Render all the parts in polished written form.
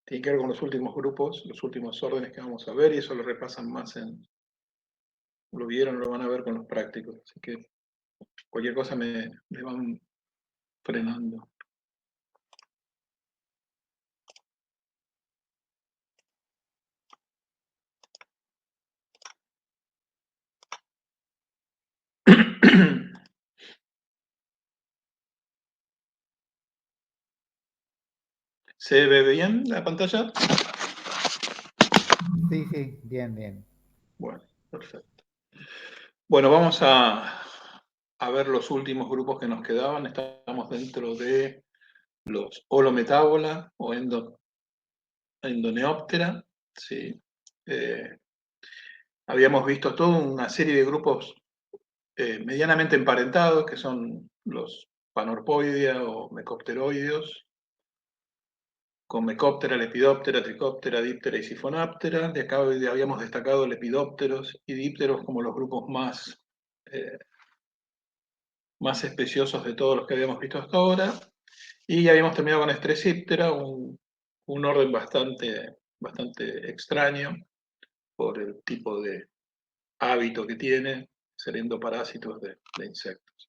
tiene que ver con los últimos grupos, los últimos órdenes que vamos a ver, y eso lo repasan más lo vieron, lo van a ver con los prácticos. Así que cualquier cosa me van frenando. ¿Se ve bien la pantalla? Sí, sí, bien, bien. Bueno, perfecto. Bueno, vamos a ver los últimos grupos que nos quedaban. Estamos dentro de los holometábola o endoneóptera. ¿Sí? Habíamos visto toda una serie de grupos medianamente emparentados, que son los panorpoidea o mecopteroideos, con Mecoptera, Lepidoptera, Tricoptera, Díptera y Sifonáptera. De acá habíamos destacado Lepidópteros y Dípteros como los grupos más especiosos de todos los que habíamos visto hasta ahora. Y ya habíamos terminado con Stresíptera, un orden bastante extraño por el tipo de hábito que tiene, ser endoparásitos de insectos.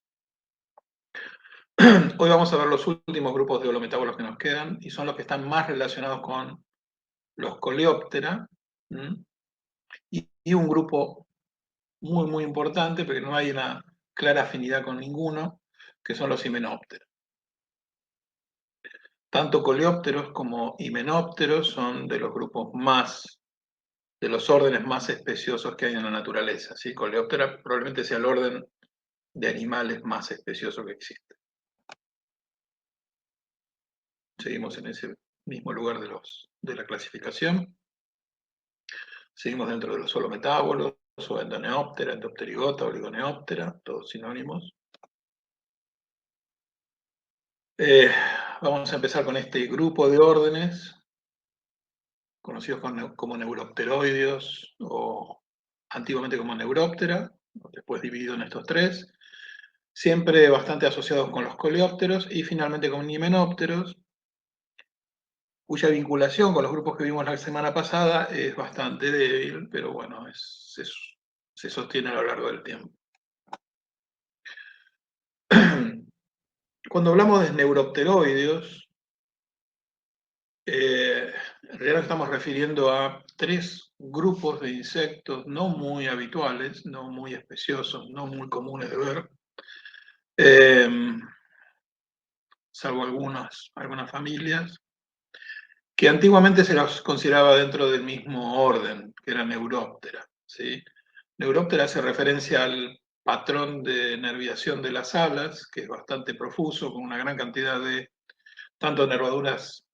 Hoy vamos a ver los últimos grupos de holometábolos que nos quedan, y son los que están más relacionados con los Coleóptera, y un grupo muy importante, pero no hay una clara afinidad con ninguno, que son los Hymenoptera. Tanto coleópteros como himenópteros son de los grupos de los órdenes más especiosos que hay en la naturaleza. ¿Sí? Coleóptera probablemente sea el orden de animales más especioso que existe. Seguimos en ese mismo lugar de la clasificación. Seguimos dentro de los holometábolos, o endoneóptera, endopterigota, oligoneóptera, todos sinónimos. Vamos a empezar con este grupo de órdenes, conocidos como neuropteroideos, o antiguamente como neuróptera, después dividido en estos tres, siempre bastante asociados con los coleópteros, y finalmente con himenópteros, cuya vinculación con los grupos que vimos la semana pasada es bastante débil, pero bueno, se sostiene a lo largo del tiempo. Cuando hablamos de neuropteroideos, en realidad nos estamos refiriendo a tres grupos de insectos no muy habituales, no muy especiosos, no muy comunes de ver, salvo algunas familias, que antiguamente se los consideraba dentro del mismo orden, que era Neuróptera. ¿Sí? Neuróptera hace referencia al patrón de nerviación de las alas, que es bastante profuso, con una gran cantidad de tanto nervaduras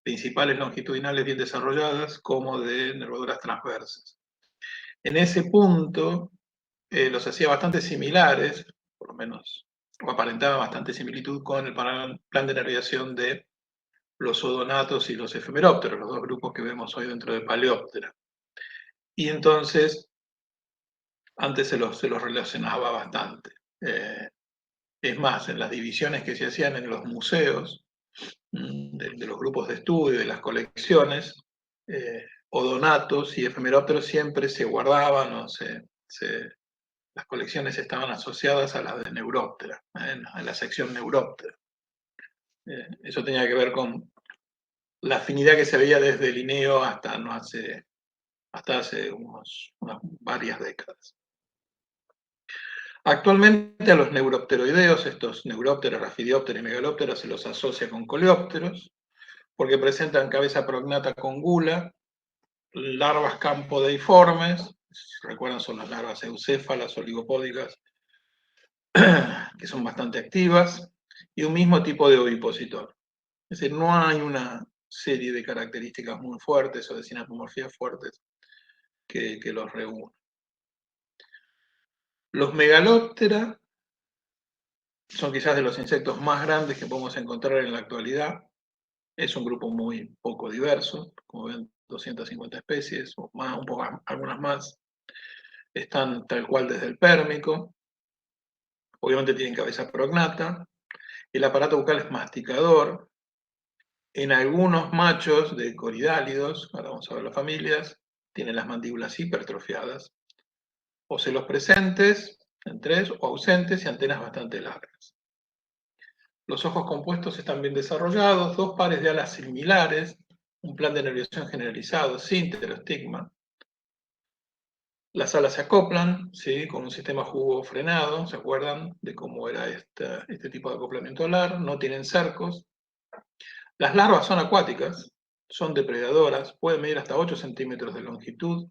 principales longitudinales bien desarrolladas, como de nervaduras transversas. En ese punto los hacía bastante similares, por lo menos, o aparentaba bastante similitud con el plan de nerviación de los odonatos y los efemerópteros, los dos grupos que vemos hoy dentro de Paleóptera. Y entonces, antes se los relacionaba bastante. Es más, en las divisiones que se hacían en los museos, de los grupos de estudio, de las colecciones, odonatos y efemerópteros siempre se guardaban, las colecciones estaban asociadas a las de Neuróptera, a la sección Neuróptera. Eso tenía que ver con la afinidad que se veía desde Linneo hasta hace unas varias décadas. Actualmente a los neuropteroideos, estos neurópteros, rafidiópteros y megalópteros, se los asocia con coleópteros, porque presentan cabeza prognata con gula, larvas campodeiformes, si recuerdan son las larvas eucéfalas, oligopódicas, que son bastante activas, y un mismo tipo de ovipositor. Es decir, no hay una serie de características muy fuertes o de sinapomorfías fuertes que los reúnan. Los megalóptera son quizás de los insectos más grandes que podemos encontrar en la actualidad. Es un grupo muy poco diverso, como ven, 250 especies, o más, un poco, algunas más. Están tal cual desde el Pérmico. Obviamente tienen cabeza prognata. El aparato bucal es masticador. En algunos machos de coridálidos, ahora vamos a ver las familias, tienen las mandíbulas hipertrofiadas, ocelos presentes en 3 o ausentes y antenas bastante largas. Los ojos compuestos están bien desarrollados, 2 pares de alas similares, un plan de nerviación generalizado, sin pterostigma. Las alas se acoplan, ¿sí? Con un sistema jugo frenado, ¿se acuerdan de cómo era este tipo de acoplamiento alar? No tienen cercos. Las larvas son acuáticas, son depredadoras, pueden medir hasta 8 centímetros de longitud,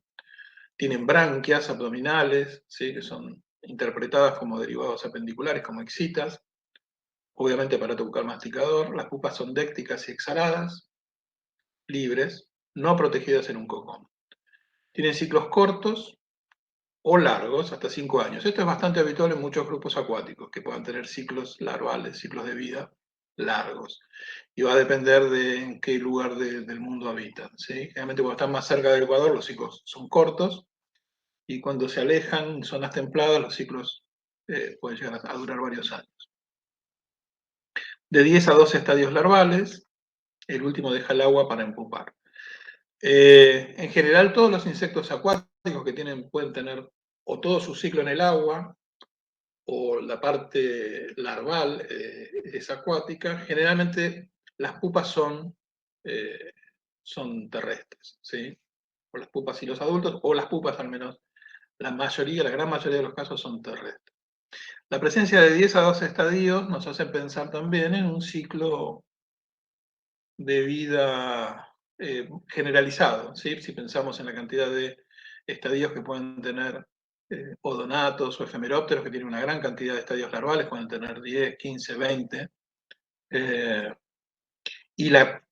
tienen branquias abdominales, ¿sí? Que son interpretadas como derivados apendiculares, como excitas, obviamente aparato bucal masticador. Las pupas son décticas y exhaladas, libres, no protegidas en un cocón. Tienen ciclos cortos o largos, hasta 5 años. Esto es bastante habitual en muchos grupos acuáticos, que puedan tener ciclos larvales, ciclos de vida largos. Y va a depender de en qué lugar del mundo habitan, ¿sí? Generalmente cuando están más cerca del Ecuador, los ciclos son cortos, y cuando se alejan en zonas templadas, los ciclos pueden llegar a durar varios años. De 10 a 12 estadios larvales, el último deja el agua para empupar. En general, todos los insectos acuáticos que pueden tener o todo su ciclo en el agua, o la parte larval es acuática. Generalmente las pupas son terrestres, ¿sí? O las pupas y los adultos, o las pupas al menos, la gran mayoría de los casos son terrestres. La presencia de 10 a 12 estadios nos hace pensar también en un ciclo de vida generalizado, ¿sí? Si pensamos en la cantidad de estadios que pueden tener odonatos o efemerópteros, que tienen una gran cantidad de estadios larvales, pueden tener 10, 15, 20, y la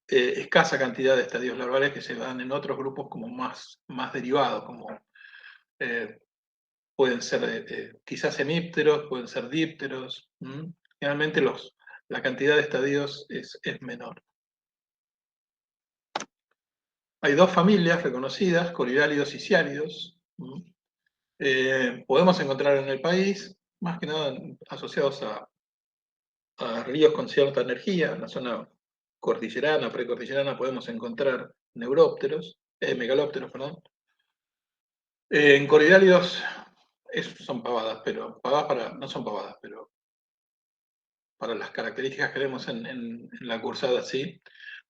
escasa cantidad de estadios larvales que se dan en otros grupos como más derivados, como eh, pueden ser quizás hemípteros, pueden ser dípteros. Generalmente la cantidad de estadios es menor. Hay 2 familias reconocidas, coridálidos y ciálidos. Podemos encontrar en el país, más que nada asociados a ríos con cierta energía. En la zona cordillerana, precordillerana, podemos encontrar megalópteros, perdón. En coridálidos son pavadas, no son pavadas, pero para las características que vemos en la cursada, sí,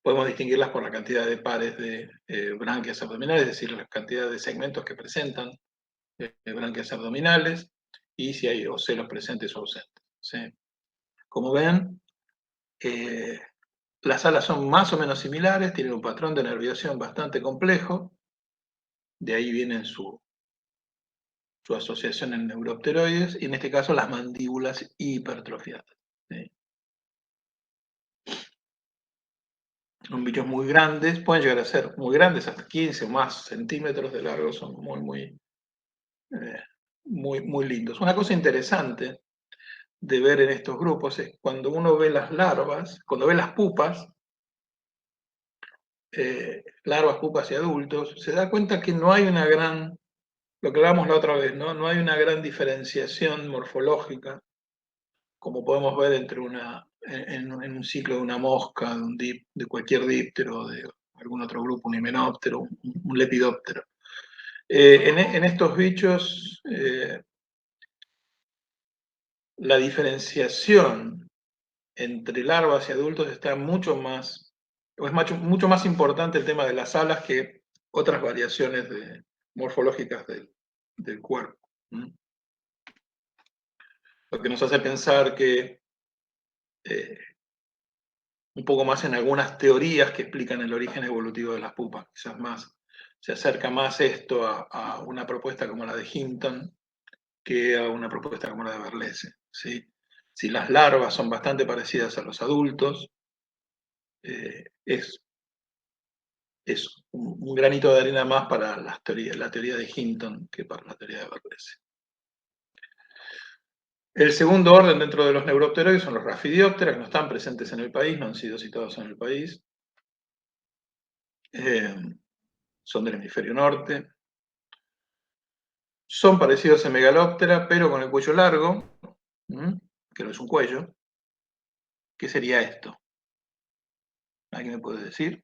podemos distinguirlas por la cantidad de pares de branquias abdominales, es decir, la cantidad de segmentos que presentan branquias abdominales, y si hay ocelos presentes o ausentes, ¿sí? Como ven, las alas son más o menos similares, tienen un patrón de nerviación bastante complejo, de ahí viene su asociación en neuropteroides, y en este caso las mandíbulas hipertrofiadas, ¿sí? Son bichos muy grandes, pueden llegar a ser muy grandes, hasta 15 o más centímetros de largo, son eh, muy lindos. Una cosa interesante de ver en estos grupos es cuando uno ve las larvas, cuando ve las pupas, larvas, pupas y adultos, se da cuenta que no hay lo que hablamos la otra vez, ¿no? No hay una gran diferenciación morfológica, como podemos ver en un ciclo de una mosca, de cualquier díptero, de algún otro grupo, un himenóptero, un lepidóptero. En estos bichos, la diferenciación entre larvas y adultos es mucho más importante el tema de las alas que otras variaciones morfológicas del cuerpo. Lo que nos hace pensar que eh, un poco más en algunas teorías que explican el origen evolutivo de las pupas. Quizás se acerca más esto a una propuesta como la de Hinton que a una propuesta como la de Berlese, ¿sí? Si las larvas son bastante parecidas a los adultos, es un granito de arena más para la teoría de Hinton que para la teoría de Berlese. El segundo orden dentro de los neuropteroides son los Raphidioptera, que no están presentes en el país, no han sido citados en el país. Son del hemisferio norte. Son parecidos a Megalóptera, pero con el cuello largo, que no es un cuello. ¿Qué sería esto? ¿Alguien me puede decir?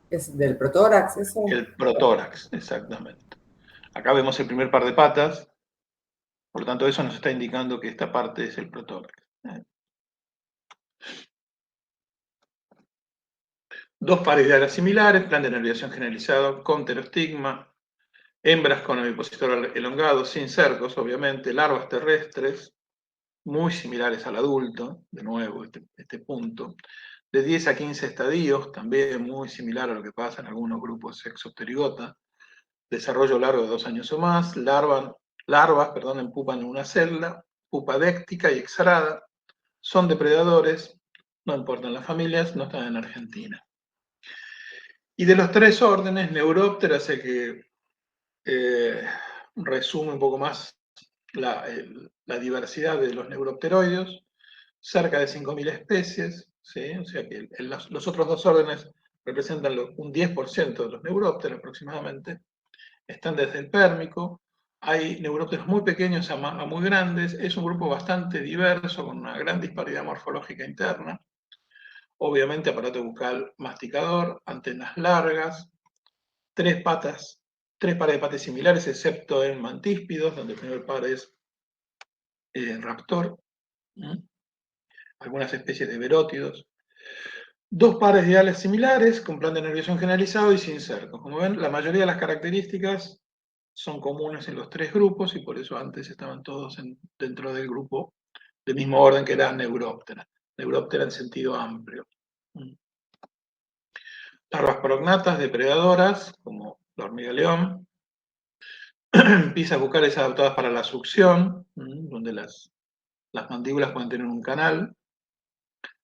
¿Es del protórax eso? El protórax, exactamente. Acá vemos el primer par de patas, por lo tanto eso nos está indicando que esta parte es el protórax. Dos pares de alas similares, plan de nerviación generalizado con pterostigma, hembras con ovipositor elongado, sin cercos, obviamente, larvas terrestres, muy similares al adulto, de nuevo, este punto, de 10 a 15 estadios, también muy similar a lo que pasa en algunos grupos sexopterigota, desarrollo largo de 2 años o más, larvas en pupa en una celda, pupa déctica y exarada, son depredadores, no importan las familias, no están en Argentina. Y de los tres órdenes, Neuróptera sé que resume un poco más la diversidad de los neuropteroides, cerca de 5.000 especies, ¿sí? O sea que los otros dos órdenes representan un 10% de los neurópteros aproximadamente, están desde el Pérmico, hay neurópteros muy pequeños a muy grandes, es un grupo bastante diverso, con una gran disparidad morfológica interna, obviamente aparato bucal masticador, antenas largas, tres patas, tres pares de patas similares, excepto en mantíspidos, donde el primer par es raptor, algunas especies de verótidos. Dos pares de alas similares, con plan de nerviación generalizado y sin cercos. Como ven, la mayoría de las características son comunes en los tres grupos y por eso antes estaban todos dentro del grupo del mismo orden que era Neuróptera. Neuróptera en sentido amplio. Larvas prognatas, depredadoras, como la hormiga león. Piezas bucales adaptadas para la succión, donde las mandíbulas pueden tener un canal,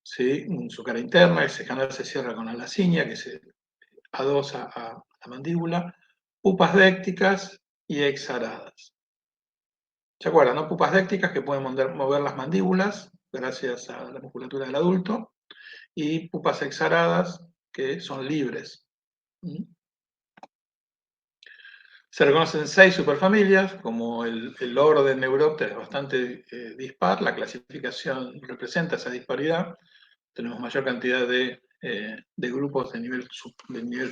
¿sí? Su cara interna, ese canal se cierra con la ciña que se adosa a la mandíbula. Pupas décticas y exaradas. ¿Se acuerdan, no? Pupas décticas que pueden mover las mandíbulas gracias a la musculatura del adulto, y pupas exaradas que son libres. Se reconocen 6 superfamilias, como el orden Neuroptera es bastante dispar, la clasificación representa esa disparidad. Tenemos mayor cantidad de grupos de nivel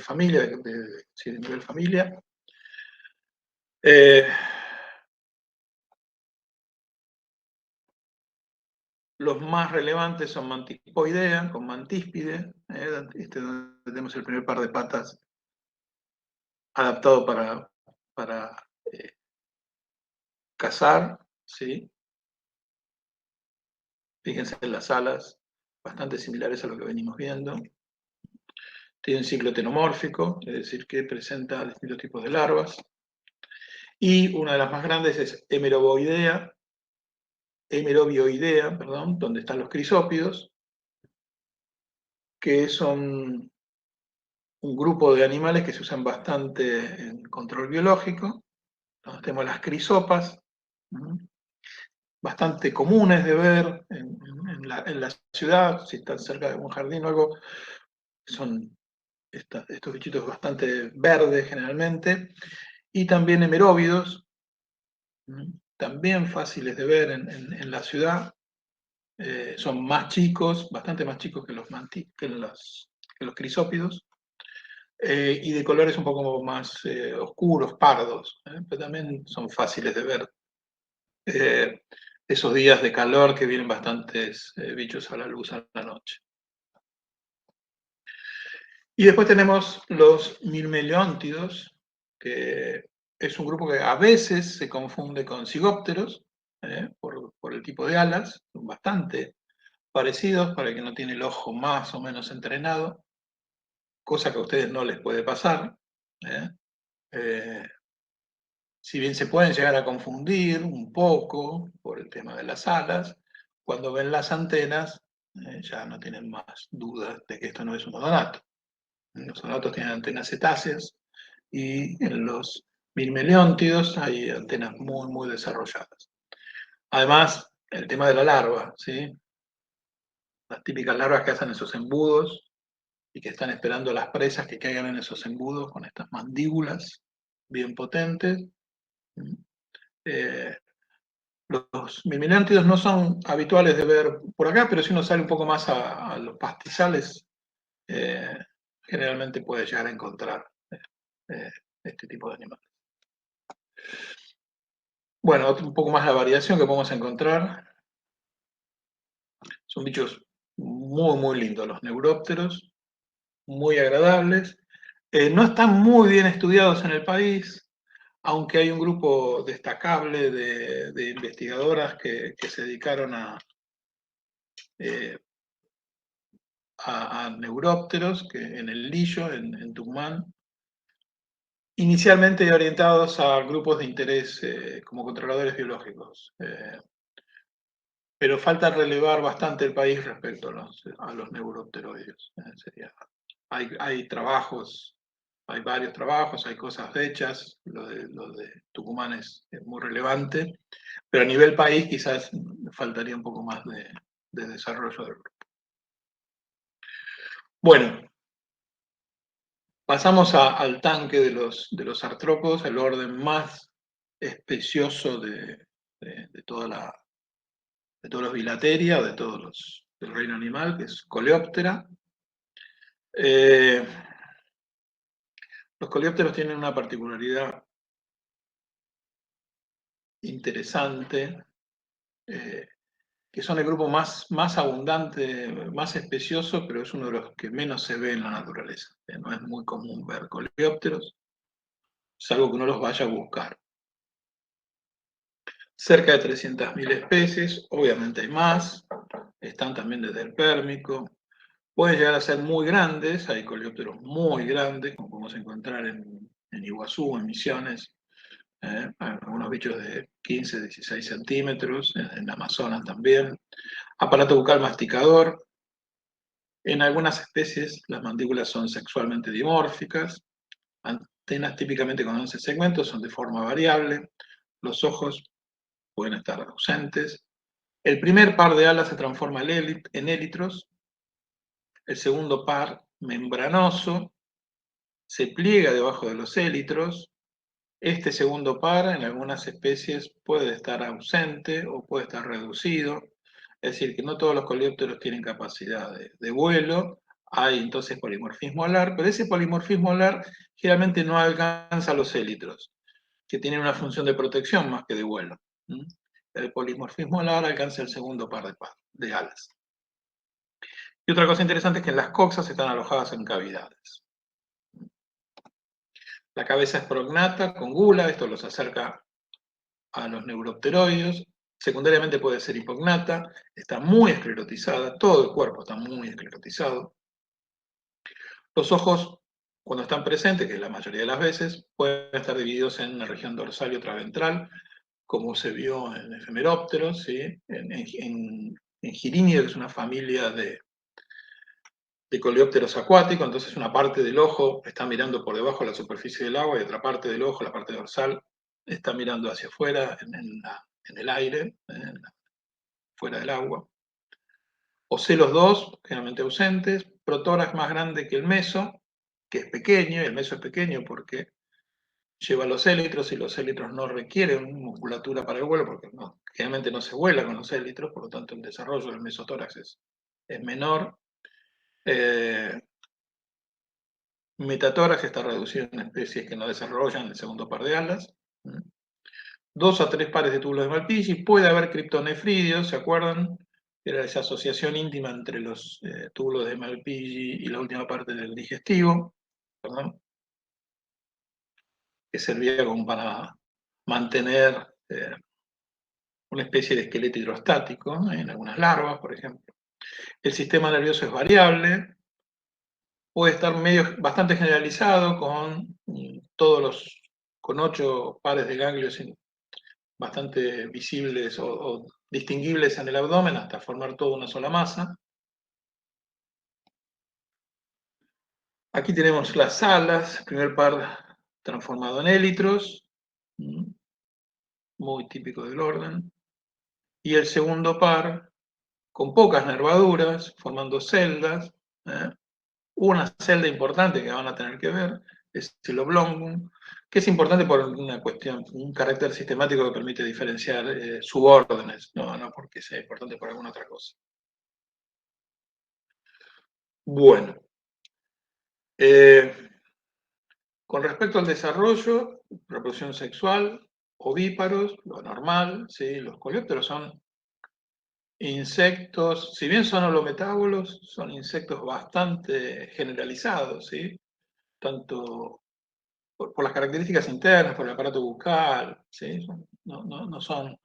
familia, de nivel familia. Los más relevantes son Mantipoidea, con Mantíspide, donde tenemos el primer par de patas adaptado para cazar, ¿sí? Fíjense en las alas, bastante similares a lo que venimos viendo. Tiene un ciclo tenomórfico, es decir, que presenta distintos tipos de larvas. Y una de las más grandes es Hemerobioidea, donde están los crisópidos, que son un grupo de animales que se usan bastante en control biológico. Entonces, tenemos las crisopas, bastante comunes de ver en la ciudad, si están cerca de un jardín o algo, son estos bichitos bastante verdes generalmente, y también hemeróvidos, también fáciles de ver en la ciudad, son más chicos, bastante más chicos que los crisópidos, y de colores un poco más oscuros, pardos, pero también son fáciles de ver. Esos días de calor que vienen bastantes bichos a la luz a la noche. Y después tenemos los mirmeleóntidos, que es un grupo que a veces se confunde con cigópteros, por el tipo de alas, son bastante parecidos para el que no tiene el ojo más o menos entrenado, cosa que a ustedes no les puede pasar. ¿eh? Eh, si bien se pueden llegar a confundir un poco por el tema de las alas, cuando ven las antenas ya no tienen más dudas de que esto no es un odonato. Los odonatos tienen antenas cetáceas y en los mirmeleóntidos hay antenas muy, muy desarrolladas. Además, el tema de la larva, ¿sí? Las típicas larvas que hacen esos embudos y que están esperando las presas que caigan en esos embudos con estas mandíbulas bien potentes. Eh, Los milminántidos no son habituales de ver por acá, pero si uno sale un poco más a los pastizales, generalmente puede llegar a encontrar este tipo de animales. Bueno, un poco más la variación que podemos encontrar. Son bichos muy, muy lindos, los neurópteros, muy agradables. No están muy bien estudiados en el país, aunque hay un grupo destacable de investigadoras que se dedicaron a neurópteros que en el Lillo, en Tucumán, inicialmente orientados a grupos de interés como controladores biológicos. Pero falta relevar bastante el país respecto a los neuropteroides. Hay trabajos, hay varios trabajos, hay cosas hechas, lo de Tucumán es muy relevante, pero a nivel país quizás faltaría un poco más de desarrollo del grupo. Bueno, pasamos al tanque de los artrópodos, el orden más especioso de todos los bilateria, o de todos del reino animal, que es Coleóptera. Los coleópteros tienen una particularidad interesante, que son el grupo más abundante, más especioso, pero es uno de los que menos se ve en la naturaleza. No es muy común ver coleópteros, salvo que uno los vaya a buscar. Cerca de 300.000 especies, obviamente hay más, están también desde el Pérmico, pueden llegar a ser muy grandes, hay coleópteros muy grandes, como podemos encontrar en Iguazú, en Misiones, algunos bichos de 15, 16 centímetros, en Amazonas también. Aparato bucal masticador. En algunas especies las mandíbulas son sexualmente dimórficas, antenas típicamente con 11 segmentos son de forma variable, los ojos pueden estar ausentes. El primer par de alas se transforma en élitros, el segundo par membranoso se pliega debajo de los élitros. Este segundo par en algunas especies puede estar ausente o puede estar reducido, es decir, que no todos los coleópteros tienen capacidad de vuelo, hay entonces polimorfismo alar, pero ese polimorfismo alar generalmente no alcanza a los élitros, que tienen una función de protección más que de vuelo. El polimorfismo alar alcanza el segundo par de alas. Y otra cosa interesante es que las coxas están alojadas en cavidades. La cabeza es prognata con gula, esto los acerca a los neuropteroides. Secundariamente puede ser hipognata, está muy esclerotizada, todo el cuerpo está muy esclerotizado. Los ojos, cuando están presentes, que es la mayoría de las veces, pueden estar divididos en una región dorsal y otra ventral, como se vio en efemerópteros, ¿sí? en Girínido, que es una familia de coleópteros acuáticos, entonces una parte del ojo está mirando por debajo de la superficie del agua y otra parte del ojo, la parte dorsal, está mirando hacia afuera en el aire, fuera del agua. Ocelos 2, generalmente ausentes, protórax más grande que el meso, que es pequeño, y el meso es pequeño porque lleva los élitros y los élitros no requieren musculatura para el vuelo porque generalmente no se vuela con los élitros, por lo tanto el desarrollo del mesotórax es menor. Metatórax está reducido en especies que no desarrollan el segundo par de alas. 2 a 3 pares de túbulos de Malpighi. Puede haber criptonefridios, ¿se acuerdan? Era esa asociación íntima entre los túbulos de Malpighi y la última parte del digestivo, ¿perdón? Que servía como para mantener una especie de esqueleto hidrostático en algunas larvas, por ejemplo. El sistema nervioso es variable, puede estar bastante generalizado con con 8 pares de ganglios bastante visibles o distinguibles en el abdomen hasta formar toda una sola masa. Aquí tenemos las alas, primer par transformado en élitros, muy típico del orden, y el segundo par con pocas nervaduras, formando celdas. Una celda importante que van a tener que ver es el oblongum, que es importante por una cuestión, un carácter sistemático que permite diferenciar subórdenes, no porque sea importante por alguna otra cosa. Bueno, con respecto al desarrollo, reproducción sexual, ovíparos, lo normal, ¿sí? Los coleópteros son insectos, si bien son holometábolos, son insectos bastante generalizados, ¿sí? Tanto por las características internas, por el aparato bucal, ¿sí? No son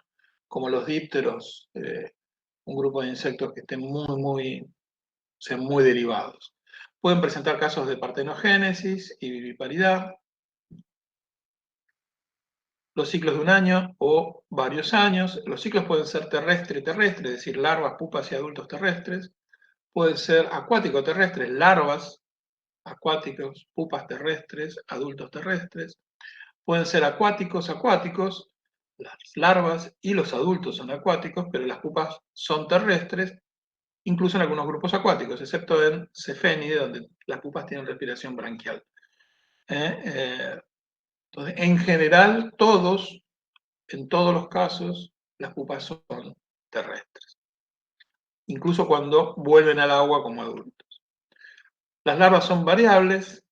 como los dípteros, un grupo de insectos que estén sean muy derivados. Pueden presentar casos de partenogénesis y viviparidad, los ciclos de un año o varios años. Los ciclos pueden ser terrestre-terrestre, es decir, larvas, pupas y adultos terrestres. Pueden ser acuático-terrestres, larvas, acuáticos, pupas terrestres, adultos terrestres. Pueden ser acuáticos, las larvas y los adultos son acuáticos, pero las pupas son terrestres, incluso en algunos grupos acuáticos, excepto en Cefenide, donde las pupas tienen respiración branquial. Entonces, en general, en todos los casos, las pupas son terrestres, incluso cuando vuelven al agua como adultos. Las larvas son variables,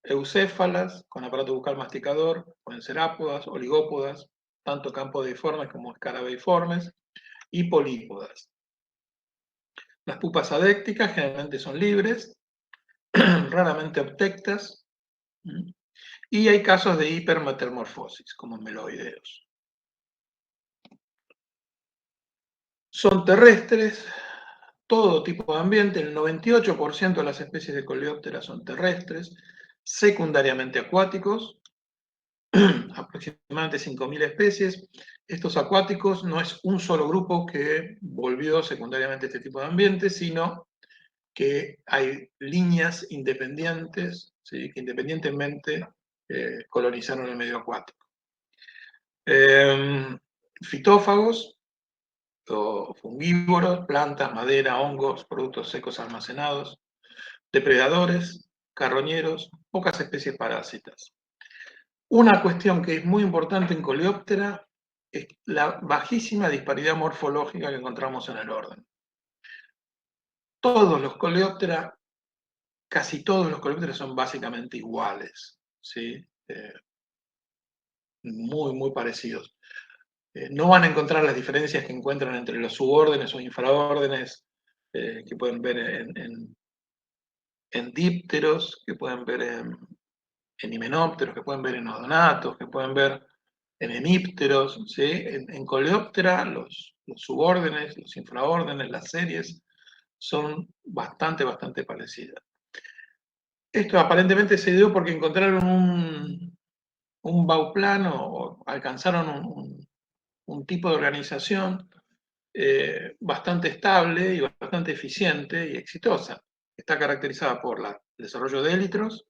eucéfalas, con aparato bucal masticador, pueden ser ápodas, oligópodas, tanto campodeiformes como escarabeiformes, y polípodas. Las pupas adécticas generalmente son libres, raramente obtectas, y hay casos de hipermetamorfosis, como meloideos. Son terrestres, todo tipo de ambiente, el 98% de las especies de coleópteras son terrestres, secundariamente acuáticos, aproximadamente 5.000 especies. Estos acuáticos no es un solo grupo que volvió secundariamente a este tipo de ambiente, sino que hay líneas independientes, ¿sí? Que independientemente colonizaron el medio acuático. Fitófagos o fungívoros, plantas, madera, hongos, productos secos almacenados, depredadores, carroñeros, pocas especies parásitas. Una cuestión que es muy importante en Coleóptera es la bajísima disparidad morfológica que encontramos en el orden. Todos los Coleóptera, casi todos los Coleóptera son básicamente iguales, ¿sí? Muy parecidos. No van a encontrar las diferencias que encuentran entre los subórdenes o infraórdenes que pueden ver en dípteros, que pueden ver en himenópteros, que pueden ver en odonatos, que pueden ver en hemípteros, ¿sí? En Coleóptera los subórdenes, los infraórdenes, las series son bastante parecidas. Esto aparentemente se dio porque encontraron un bauplano o alcanzaron un tipo de organización bastante estable y bastante eficiente y exitosa. Está caracterizada por el desarrollo de élitros,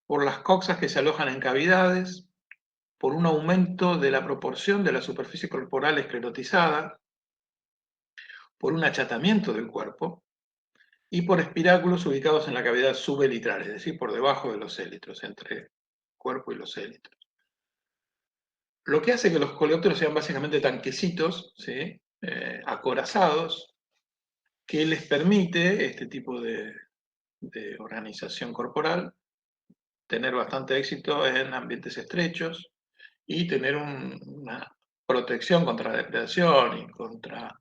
por las coxas que se alojan en cavidades, por un aumento de la proporción de la superficie corporal esclerotizada, por un achatamiento del cuerpo y por espiráculos ubicados en la cavidad subelitral, es decir, por debajo de los élitros, entre el cuerpo y los élitros. Lo que hace que los coleópteros sean básicamente tanquecitos, ¿sí? Acorazados, que les permite este tipo de organización corporal tener bastante éxito en ambientes estrechos y tener una protección contra la depredación y contra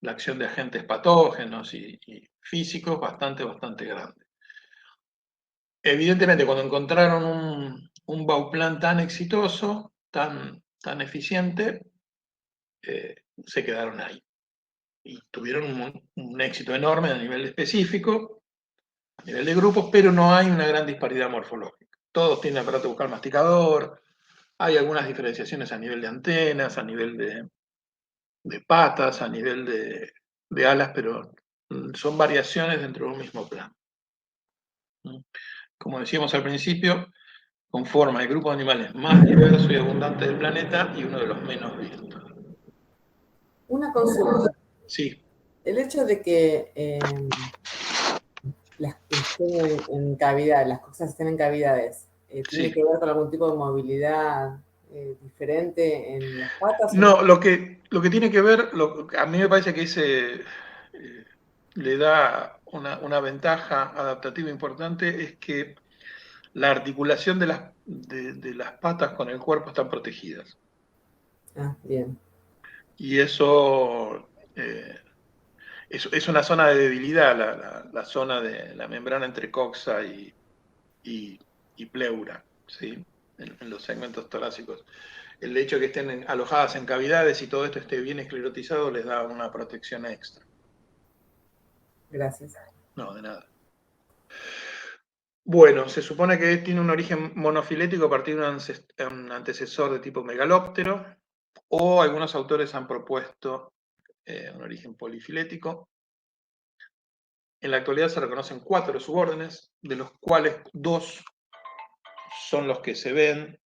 la acción de agentes patógenos y físicos bastante grande. Evidentemente, cuando encontraron un Bauplan tan exitoso, tan eficiente, se quedaron ahí. Y tuvieron un éxito enorme a nivel específico, a nivel de grupos, pero no hay una gran disparidad morfológica. Todos tienen aparato bucal masticador, hay algunas diferenciaciones a nivel de antenas, a nivel de patas, a nivel de alas, pero son variaciones dentro de un mismo plan. Como decíamos al principio, conforma el grupo de animales más diverso y abundante del planeta y uno de los menos vistos. Una consulta. Sí. El hecho de que las que estén en cavidad, las cosas estén en cavidades, ¿tiene Sí. que ver con algún tipo de movilidad diferente en las patas o No, no? lo que tiene que ver, a mí me parece que ese le da una ventaja adaptativa importante, es que la articulación de las patas con el cuerpo están protegidas. Ah, bien. Y eso es una zona de debilidad, la zona de la membrana entre coxa y, y pleura, ¿sí? En los segmentos torácicos. El hecho de que estén alojadas en cavidades y todo esto esté bien esclerotizado les da una protección extra. Gracias. No, de nada. Bueno, se supone que tiene un origen monofilético a partir de un antecesor de tipo megalóptero, o algunos autores han propuesto un origen polifilético. En la actualidad se reconocen 4 subórdenes, de los cuales 2 son los que se ven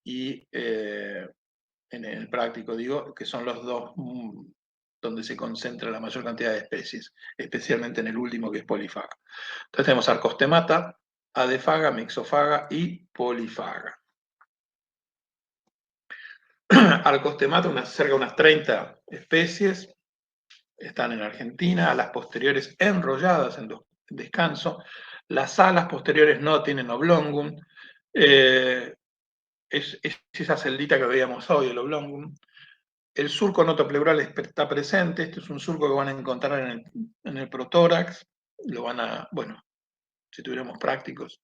y en el práctico digo que son los 2 donde se concentra la mayor cantidad de especies, especialmente en el último que es polifaga. Entonces tenemos Arcostemata, Adefaga, Mixofaga y Polifaga. Arcostemata, cerca de unas 30 especies, están en Argentina, las posteriores enrolladas en descanso, las alas posteriores no tienen oblongum, es esa celdita que veíamos hoy, el oblongum. El surco notopleural está presente, este es un surco que van a encontrar en el protórax, lo van a, bueno, si tuviéramos prácticos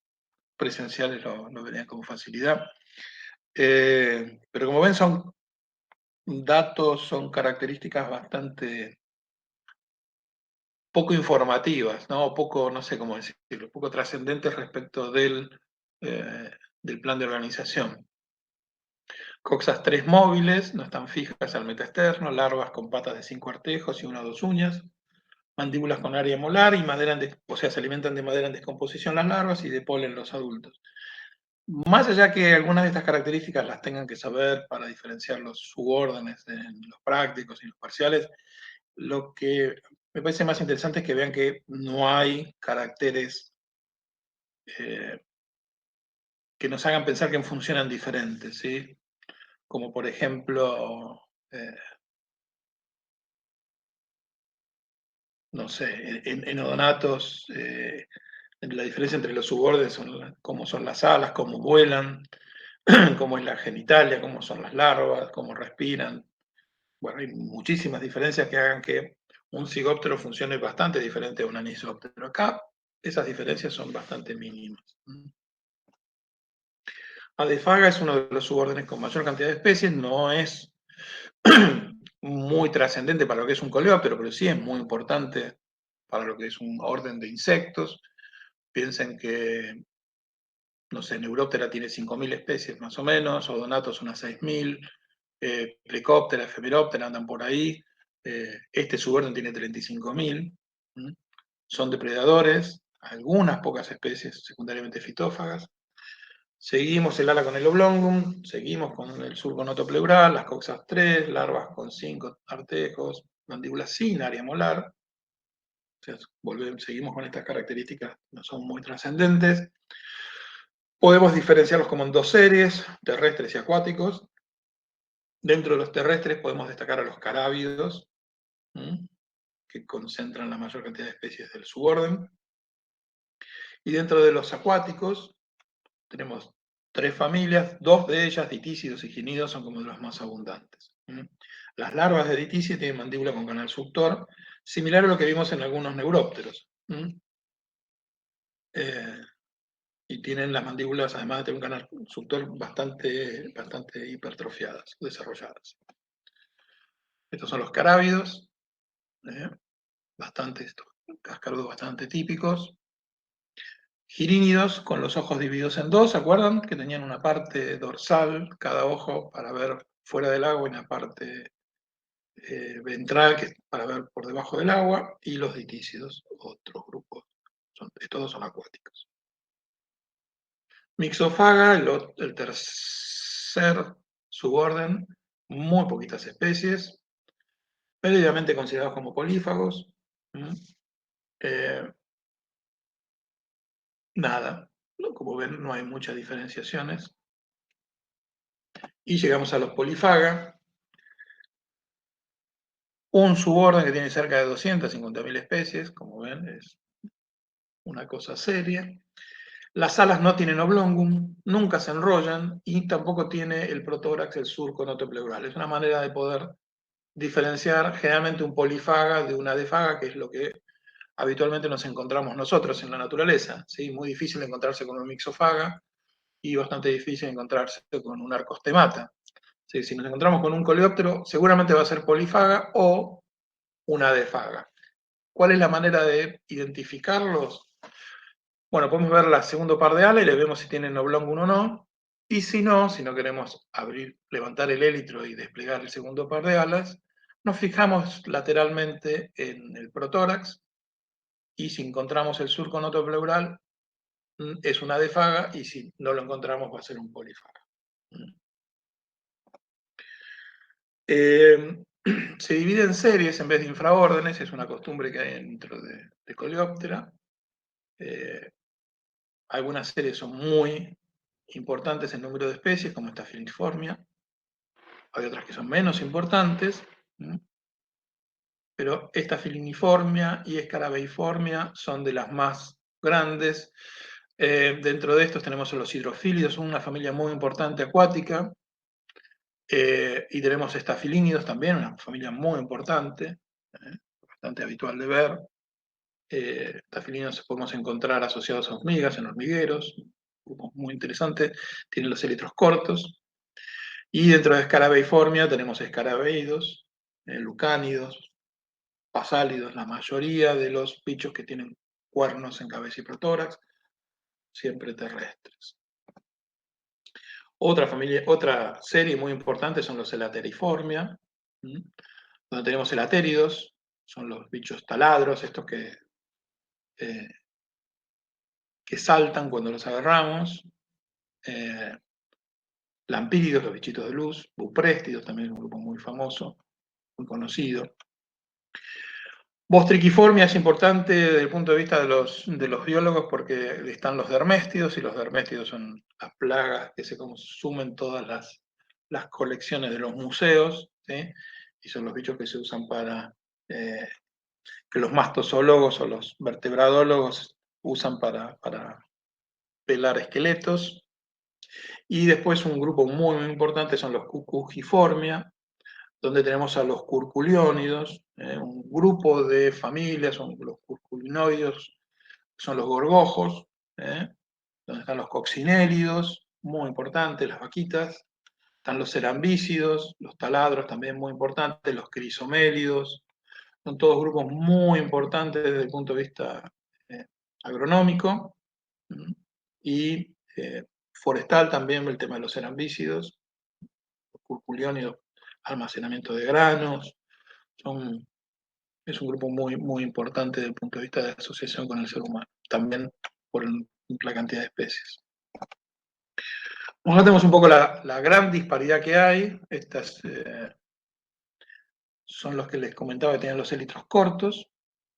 presenciales lo verían con facilidad. Pero como ven son datos, son características bastante poco informativas, ¿no? Poco, no sé cómo decirlo, poco trascendentes respecto del plan de organización. Coxas 3 móviles, no están fijas al metaesterno, larvas con patas de 5 artejos y 1 o 2 uñas, mandíbulas con área molar y madera, o sea, se alimentan de madera en descomposición las larvas y de polen los adultos. Más allá que algunas de estas características las tengan que saber para diferenciar los subórdenes en los prácticos y los parciales, lo que me parece más interesante es que vean que no hay caracteres eh, que nos hagan pensar que funcionan diferentes, ¿sí? Como por ejemplo, no sé, en odonatos, la diferencia entre los subórdenes son cómo son las alas, cómo vuelan, cómo es la genitalia, cómo son las larvas, cómo respiran. Bueno, hay muchísimas diferencias que hagan que un cigóptero funcione bastante diferente a un anisóptero. Acá esas diferencias son bastante mínimas. Adefaga es uno de los subórdenes con mayor cantidad de especies, no es muy trascendente para lo que es un coleóptero, pero sí es muy importante para lo que es un orden de insectos. Piensen que, no sé, Neuróptera tiene 5.000 especies más o menos, Odonatos unas 6.000, Plecóptera, Efemeróptera andan por ahí, este suborden tiene 35.000, son depredadores, algunas pocas especies secundariamente fitófagas. Seguimos el ala con el oblongum, seguimos con el surco notopleural, las coxas 3, larvas con 5 artejos, mandíbulas sin área molar. O sea, seguimos con estas características, no son muy trascendentes. Podemos diferenciarlos como en 2 series, terrestres y acuáticos. Dentro de los terrestres podemos destacar a los carábidos, que concentran la mayor cantidad de especies del suborden. Y dentro de los acuáticos tenemos 3 familias, 2 de ellas, ditícidos y ginidos, son como de los más abundantes. Las larvas de ditícido tienen mandíbula con canal suctor, similar a lo que vimos en algunos neurópteros. Y tienen las mandíbulas, además de tener un canal suctor, bastante hipertrofiadas, desarrolladas. Estos son los carábidos, cascarudos bastante típicos. Girínidos con los ojos divididos en 2, ¿se acuerdan? Que tenían una parte dorsal, cada ojo, para ver fuera del agua, y una parte ventral, que es para ver por debajo del agua, y los ditícidos, otros grupos. Todos son acuáticos. Mixofaga, el tercer suborden, muy poquitas especies, previamente considerados como polífagos. nada. Como ven, no hay muchas diferenciaciones. Y llegamos a los polífaga. Un suborden que tiene cerca de 250.000 especies, como ven, es una cosa seria. Las alas no tienen oblongum, nunca se enrollan y tampoco tiene el protórax, el surco notopleural. Es una manera de poder diferenciar generalmente un polifaga de una adefaga, que es lo que habitualmente nos encontramos nosotros en la naturaleza. ¿Sí? Muy difícil encontrarse con un mixofaga y bastante difícil encontrarse con un arcostemata. ¿Sí? Si nos encontramos con un coleóptero, seguramente va a ser polifaga o una adefaga. ¿Cuál es la manera de identificarlos? Bueno, podemos ver la segundo par de alas y le vemos si tienen oblongum o no. Y si no queremos abrir, levantar el élitro y desplegar el segundo par de alas, nos fijamos lateralmente en el protórax y si encontramos el surco notopleural es una adefaga y si no lo encontramos va a ser un polifaga. Se divide en series en vez de infraórdenes, es una costumbre que hay dentro de Coleóptera. Algunas series son muy importantes en número de especies, como esta Filiniformia. Hay otras que son menos importantes, pero esta Filiniformia y Scarabeiformia son de las más grandes. Dentro de estos tenemos los hidrofílidos, una familia muy importante acuática. Y tenemos estafilínidos también, una familia muy importante, bastante habitual de ver. Estafilínidos podemos encontrar asociados a hormigas en hormigueros, grupo muy interesante, tienen los élitros cortos. Y dentro de Scarabeiformia tenemos escarabeidos, lucánidos, pasálidos, la mayoría de los bichos que tienen cuernos en cabeza y protórax, siempre terrestres. Otra serie muy importante son los Elateriformia, donde tenemos elatéridos, son los bichos taladros, estos que saltan cuando los agarramos. Lampíridos, los bichitos de luz. Bupréstidos, también un grupo muy famoso, muy conocido. Bostriquiformia es importante desde el punto de vista de los biólogos porque están los derméstidos, y los derméstidos son las plagas que se consumen todas las colecciones de los museos, ¿sí? Y son los bichos que se usan para, que los mastozoólogos o los vertebradólogos usan para pelar esqueletos. Y después un grupo muy, muy importante son los Cucugiformia, donde tenemos a los curculiónidos, un grupo de familias, son los curculinoides, son los gorgojos, donde están los coccinélidos, muy importantes, las vaquitas, están los cerambícidos, los taladros también muy importantes, los crisomélidos, son todos grupos muy importantes desde el punto de vista agronómico y forestal también, el tema de los cerambícidos, los curculiónidos, almacenamiento de granos, es un grupo muy, muy importante desde el punto de vista de asociación con el ser humano, también por la cantidad de especies. Nos notemos un poco la gran disparidad que hay. Estas son los que les comentaba que tenían los élitros cortos,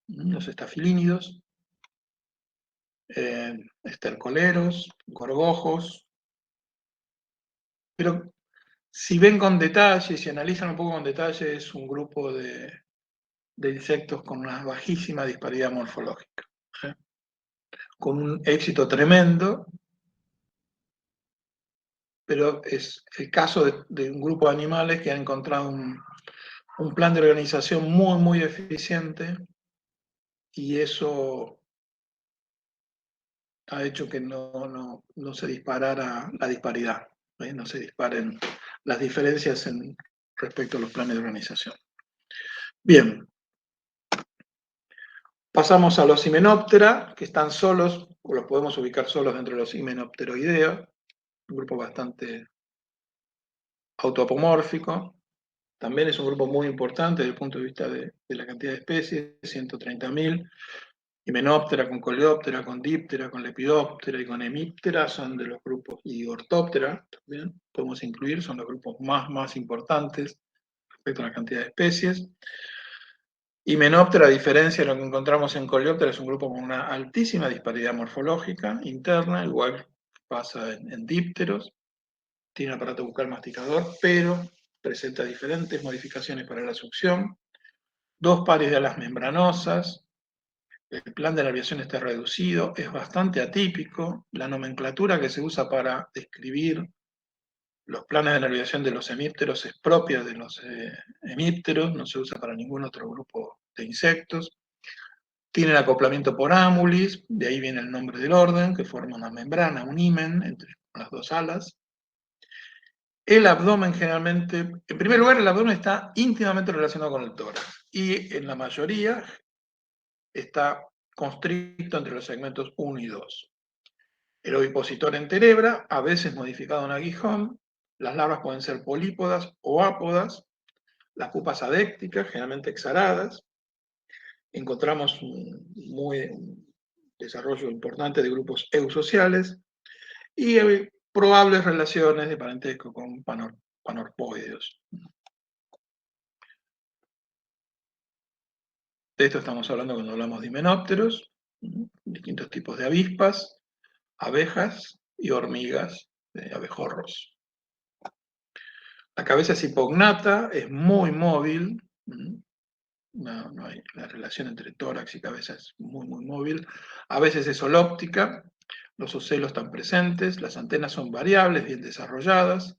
los estafilínidos, estercoleros, gorgojos. Pero si ven con detalle, si analizan un poco con detalle, es un grupo de insectos con una bajísima disparidad morfológica, con un éxito tremendo, pero es el caso de un grupo de animales que ha encontrado un plan de organización muy, muy eficiente, y eso ha hecho que no se disparara la disparidad, no se disparen las diferencias respecto a los planes de organización. Bien, pasamos a los Hymenoptera, que están solos, o los podemos ubicar solos dentro de los Hymenopteroidea, un grupo bastante autoapomórfico. También es un grupo muy importante desde el punto de vista de la cantidad de especies, 130.000. Hymenoptera con Coleóptera, con Díptera, con Lepidóptera y con Hemíptera son de los grupos, y Ortóptera también podemos incluir, son los grupos más importantes respecto a la cantidad de especies. Hymenoptera, a diferencia de lo que encontramos en Coleoptera, es un grupo con una altísima disparidad morfológica interna, igual pasa en dípteros. Tiene aparato bucal masticador, pero presenta diferentes modificaciones para la succión. 2 pares de alas membranosas. El plan de nerviación está reducido, es bastante atípico. La nomenclatura que se usa para describir los planes de nerviación de los hemípteros es propia de los hemípteros, no se usa para ningún otro grupo de insectos. Tienen acoplamiento por ámulis, de ahí viene el nombre del orden, que forma una membrana, un himen entre las 2 alas. El abdomen generalmente, en primer lugar, el abdomen está íntimamente relacionado con el tórax y en la mayoría está constricto entre los segmentos 1 y 2. El ovipositor en terebra, a veces modificado en aguijón. Las larvas pueden ser polípodas o ápodas. Las pupas adécticas, generalmente exaradas. Encontramos un desarrollo importante de grupos eusociales y probables relaciones de parentesco con panorpoideos. De esto estamos hablando cuando hablamos de himenópteros, distintos tipos de avispas, abejas y hormigas de abejorros. La cabeza es hipognata, es muy móvil. No hay, la relación entre tórax y cabeza es muy móvil. A veces es holóptica, los ocelos están presentes, las antenas son variables, bien desarrolladas,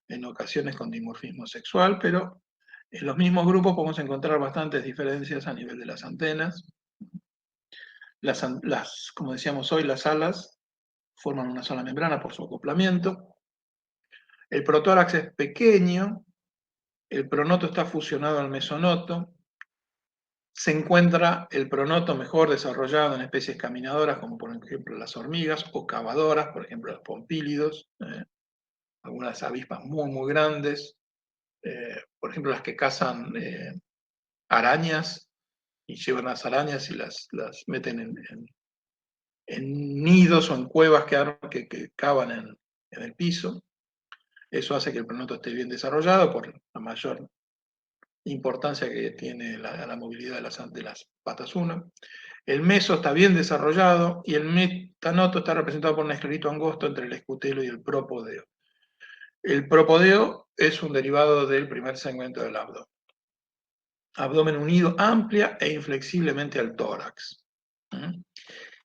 en ocasiones con dimorfismo sexual, pero en los mismos grupos podemos encontrar bastantes diferencias a nivel de las antenas. Como decíamos hoy, las alas forman una sola membrana por su acoplamiento. El protórax es pequeño, el pronoto está fusionado al mesonoto. Se encuentra el pronoto mejor desarrollado en especies caminadoras, como por ejemplo las hormigas, o cavadoras, por ejemplo los pompílidos, algunas avispas muy grandes, por ejemplo las que cazan arañas y llevan las arañas y las meten en nidos o en cuevas que cavan en el piso. Eso hace que el pronoto esté bien desarrollado por la mayor importancia que tiene la movilidad de las patas 1. El meso está bien desarrollado y el metanoto está representado por un esclerito angosto entre el escutelo y el propodeo. El propodeo es un derivado del primer segmento del abdomen. Abdomen unido amplia e inflexiblemente al tórax.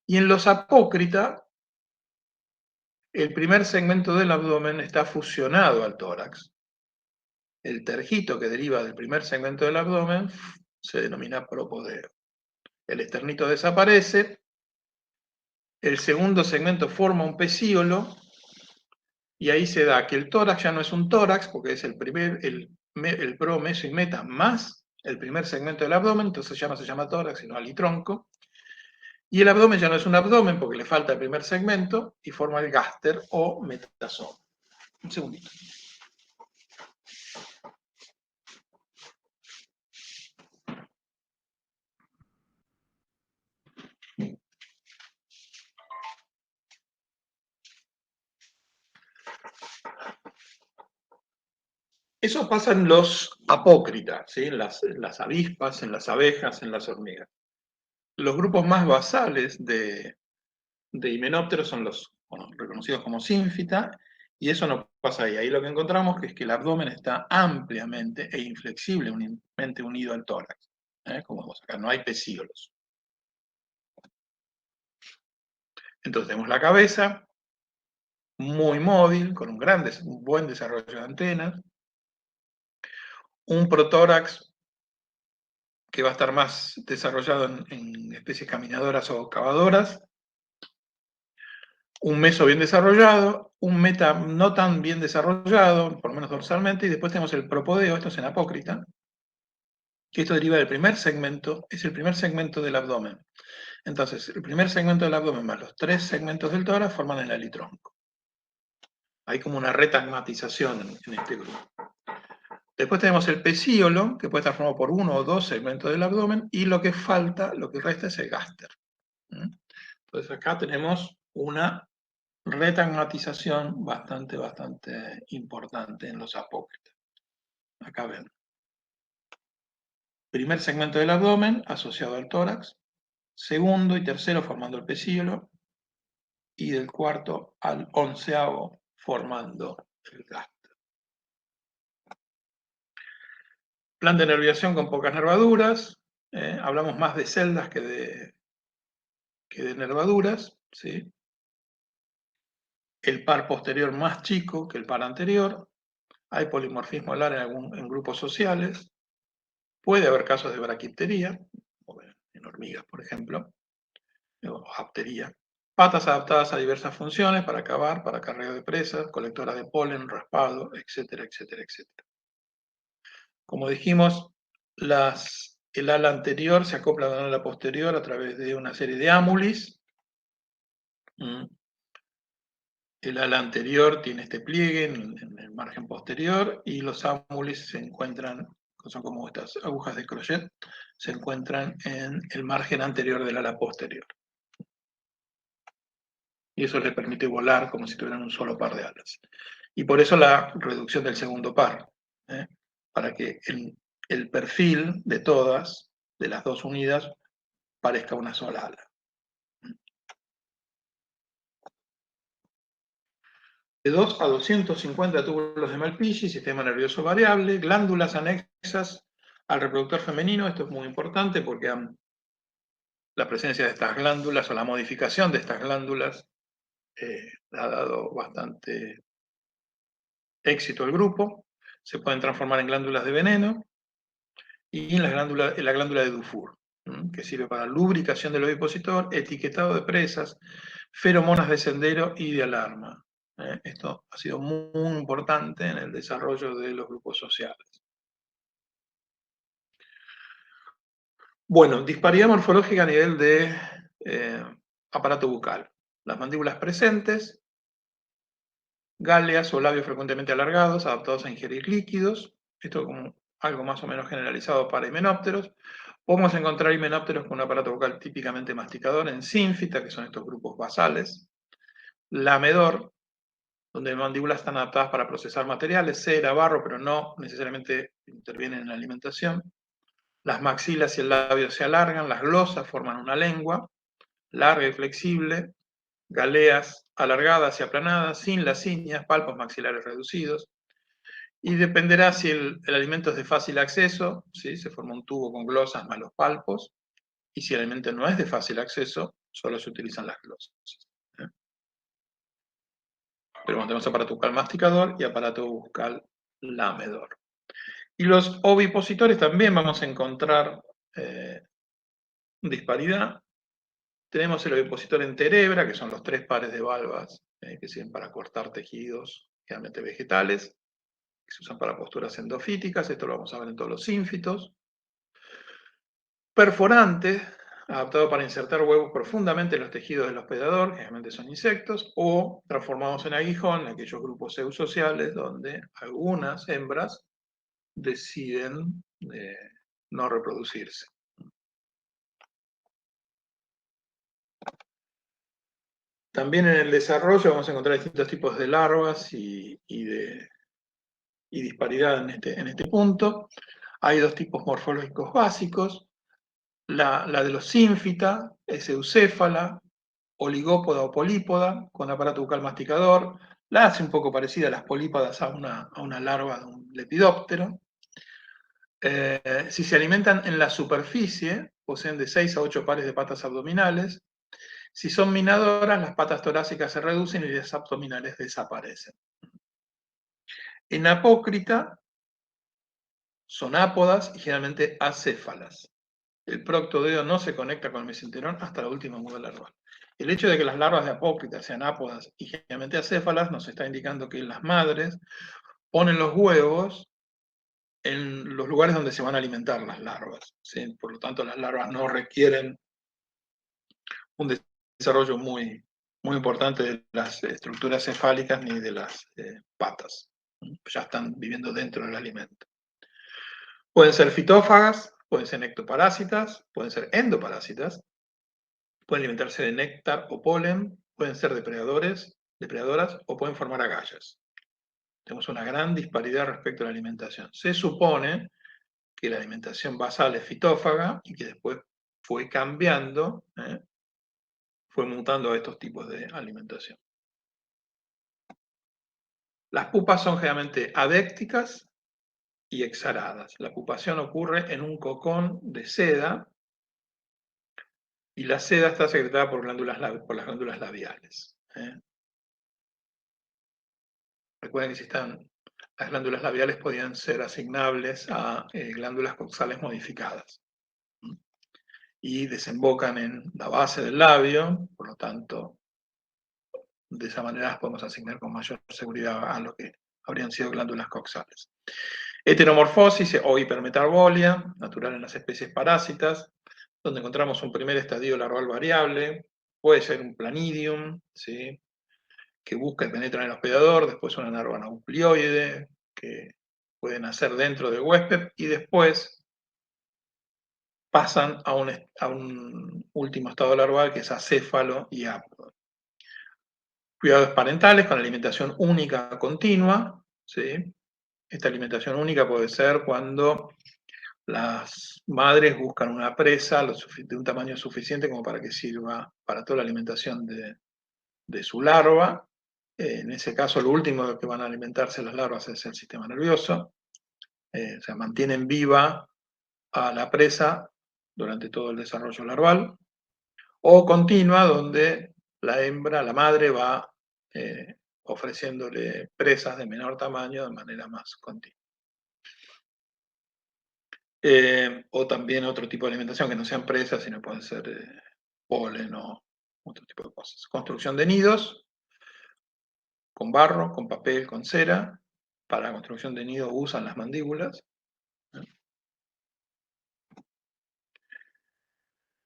Y en los apócrita, el primer segmento del abdomen está fusionado al tórax. El tergito que deriva del primer segmento del abdomen se denomina propodeo. El esternito desaparece, el segundo segmento forma un pecíolo, y ahí se da que el tórax ya no es un tórax, porque es el pro, meso y meta más el primer segmento del abdomen, entonces ya no se llama tórax, sino alitronco. Y el abdomen ya no es un abdomen, porque le falta el primer segmento, y forma el gáster o metasoma. Un segundito. Eso pasa en los apócritas, ¿sí? En las avispas, en las abejas, en las hormigas. Los grupos más basales de himenópteros son los reconocidos como sínfita, y eso no pasa ahí. Ahí lo que encontramos es que el abdomen está ampliamente e inflexiblemente unido al tórax. Como vemos acá, no hay pecíolos. Entonces tenemos la cabeza, muy móvil, con un buen desarrollo de antenas, un protórax que va a estar más desarrollado en especies caminadoras o cavadoras, un meso bien desarrollado, un meta no tan bien desarrollado, por lo menos dorsalmente, y después tenemos el propodeo, esto es en apócrita, que esto deriva del primer segmento, es el primer segmento del abdomen. Entonces, el primer segmento del abdomen más los 3 segmentos del tórax forman el alitronco. Hay como una retagmatización en este grupo. Después tenemos el pecíolo, que puede estar formado por 1 o 2 segmentos del abdomen, y lo que falta, lo que resta es el gáster. Entonces acá tenemos una retagmatización bastante importante en los apócritas. Acá ven. Primer segmento del abdomen asociado al tórax, segundo y tercero formando el pecíolo, y del cuarto al 11º formando el gastro. Plan de nerviación con pocas nervaduras, hablamos más de celdas que de nervaduras, ¿sí? El par posterior más chico que el par anterior, hay polimorfismo alar en grupos sociales, puede haber casos de braquiptería, en hormigas, por ejemplo, o aptería. Patas adaptadas a diversas funciones, para cavar, para carreo de presas, colectoras de polen, raspado, etcétera, etcétera, etcétera. Como dijimos, el ala anterior se acopla a la ala posterior a través de una serie de ámulis. El ala anterior tiene este pliegue en el margen posterior, y los ámulis se encuentran, son como estas agujas de crochet, se encuentran en el margen anterior del ala posterior. Y eso les permite volar como si tuvieran un solo par de alas. Y por eso la reducción del segundo par, para que el perfil de todas, de las dos unidas, parezca una sola ala. De 2 a 250 túbulos de Malpighi, sistema nervioso variable, glándulas anexas al reproductor femenino. Esto es muy importante porque la presencia de estas glándulas o la modificación de estas glándulas ha dado bastante éxito al grupo. Se pueden transformar en glándulas de veneno y en la glándula de Dufour, que sirve para lubricación del ovipositor, etiquetado de presas, feromonas de sendero y de alarma. Esto ha sido muy importante en el desarrollo de los grupos sociales. Bueno, disparidad morfológica a nivel de aparato bucal. Las mandíbulas presentes, gáleas o labios frecuentemente alargados, adaptados a ingerir líquidos. Esto como algo más o menos generalizado para himenópteros. Podemos encontrar himenópteros con un aparato bucal típicamente masticador en sínfita, que son estos grupos basales. Lamedor, donde las mandíbulas están adaptadas para procesar materiales, cera, barro, pero no necesariamente intervienen en la alimentación. Las maxilas y el labio se alargan, las glosas forman una lengua larga y flexible, galeas alargadas y aplanadas, sin las ciñas, palpos maxilares reducidos. Y dependerá si el alimento es de fácil acceso, ¿sí? Se forma un tubo con glosas más los palpos, y si el alimento no es de fácil acceso, solo se utilizan las glosas. Pero bueno, tenemos aparato bucal masticador y aparato bucal lamedor. Y los ovipositores también vamos a encontrar disparidad. Tenemos el ovipositor en terebra, que son los 3 pares de valvas que sirven para cortar tejidos, generalmente vegetales, que se usan para posturas endofíticas. Esto lo vamos a ver en todos los sínfitos. Perforante, adaptado para insertar huevos profundamente en los tejidos del hospedador, que generalmente son insectos, o transformados en aguijón en aquellos grupos eusociales donde algunas hembras deciden no reproducirse. También en el desarrollo vamos a encontrar distintos tipos de larvas y disparidad en este punto. Hay 2 tipos morfológicos básicos. La de los sínfita es eucéfala, oligópoda o polípoda, con aparato bucal masticador. La hace un poco parecida a las polípodas a una larva de un lepidóptero. Si se alimentan en la superficie, poseen de 6 a 8 pares de patas abdominales. Si son minadoras, las patas torácicas se reducen y las abdominales desaparecen. En Apócrita son ápodas y generalmente acéfalas. El proctodeo no se conecta con el mesenterón hasta la última muda larval. El hecho de que las larvas de Apócrita sean ápodas y generalmente acéfalas nos está indicando que las madres ponen los huevos en los lugares donde se van a alimentar las larvas, ¿sí? Por lo tanto, las larvas no requieren un desarrollo muy importante de las estructuras cefálicas ni de las patas. Ya están viviendo dentro del alimento. Pueden ser fitófagas, pueden ser nectoparásitas, pueden ser endoparásitas, pueden alimentarse de néctar o polen, pueden ser depredadoras o pueden formar agallas. Tenemos una gran disparidad respecto a la alimentación. Se supone que la alimentación basal es fitófaga y que después fue cambiando, fue mutando a estos tipos de alimentación. Las pupas son generalmente adécticas y exaradas. La pupación ocurre en un cocón de seda y la seda está secretada por las glándulas labiales. Recuerden que las glándulas labiales podían ser asignables a glándulas coxales modificadas y desembocan en la base del labio, por lo tanto, de esa manera las podemos asignar con mayor seguridad a lo que habrían sido glándulas coxales. Heteromorfosis o hipermetarbolia, natural en las especies parásitas, donde encontramos un primer estadio larval variable, puede ser un planidium, ¿sí?, que busca y penetra en el hospedador, después una larva nauplioide, que puede nacer dentro del huésped, y después pasan a un último estado larval que es acéfalo y ápodo. Cuidados parentales con alimentación única continua, ¿sí? Esta alimentación única puede ser cuando las madres buscan una presa de un tamaño suficiente como para que sirva para toda la alimentación de su larva. En ese caso, lo último que van a alimentarse las larvas es el sistema nervioso. O sea, mantienen viva a la presa durante todo el desarrollo larval. O continua, donde la hembra, la madre, va ofreciéndole presas de menor tamaño de manera más continua. O también otro tipo de alimentación que no sean presas, sino pueden ser polen o otro tipo de cosas. Construcción de nidos con barro, con papel, con cera. Para la construcción de nidos usan las mandíbulas.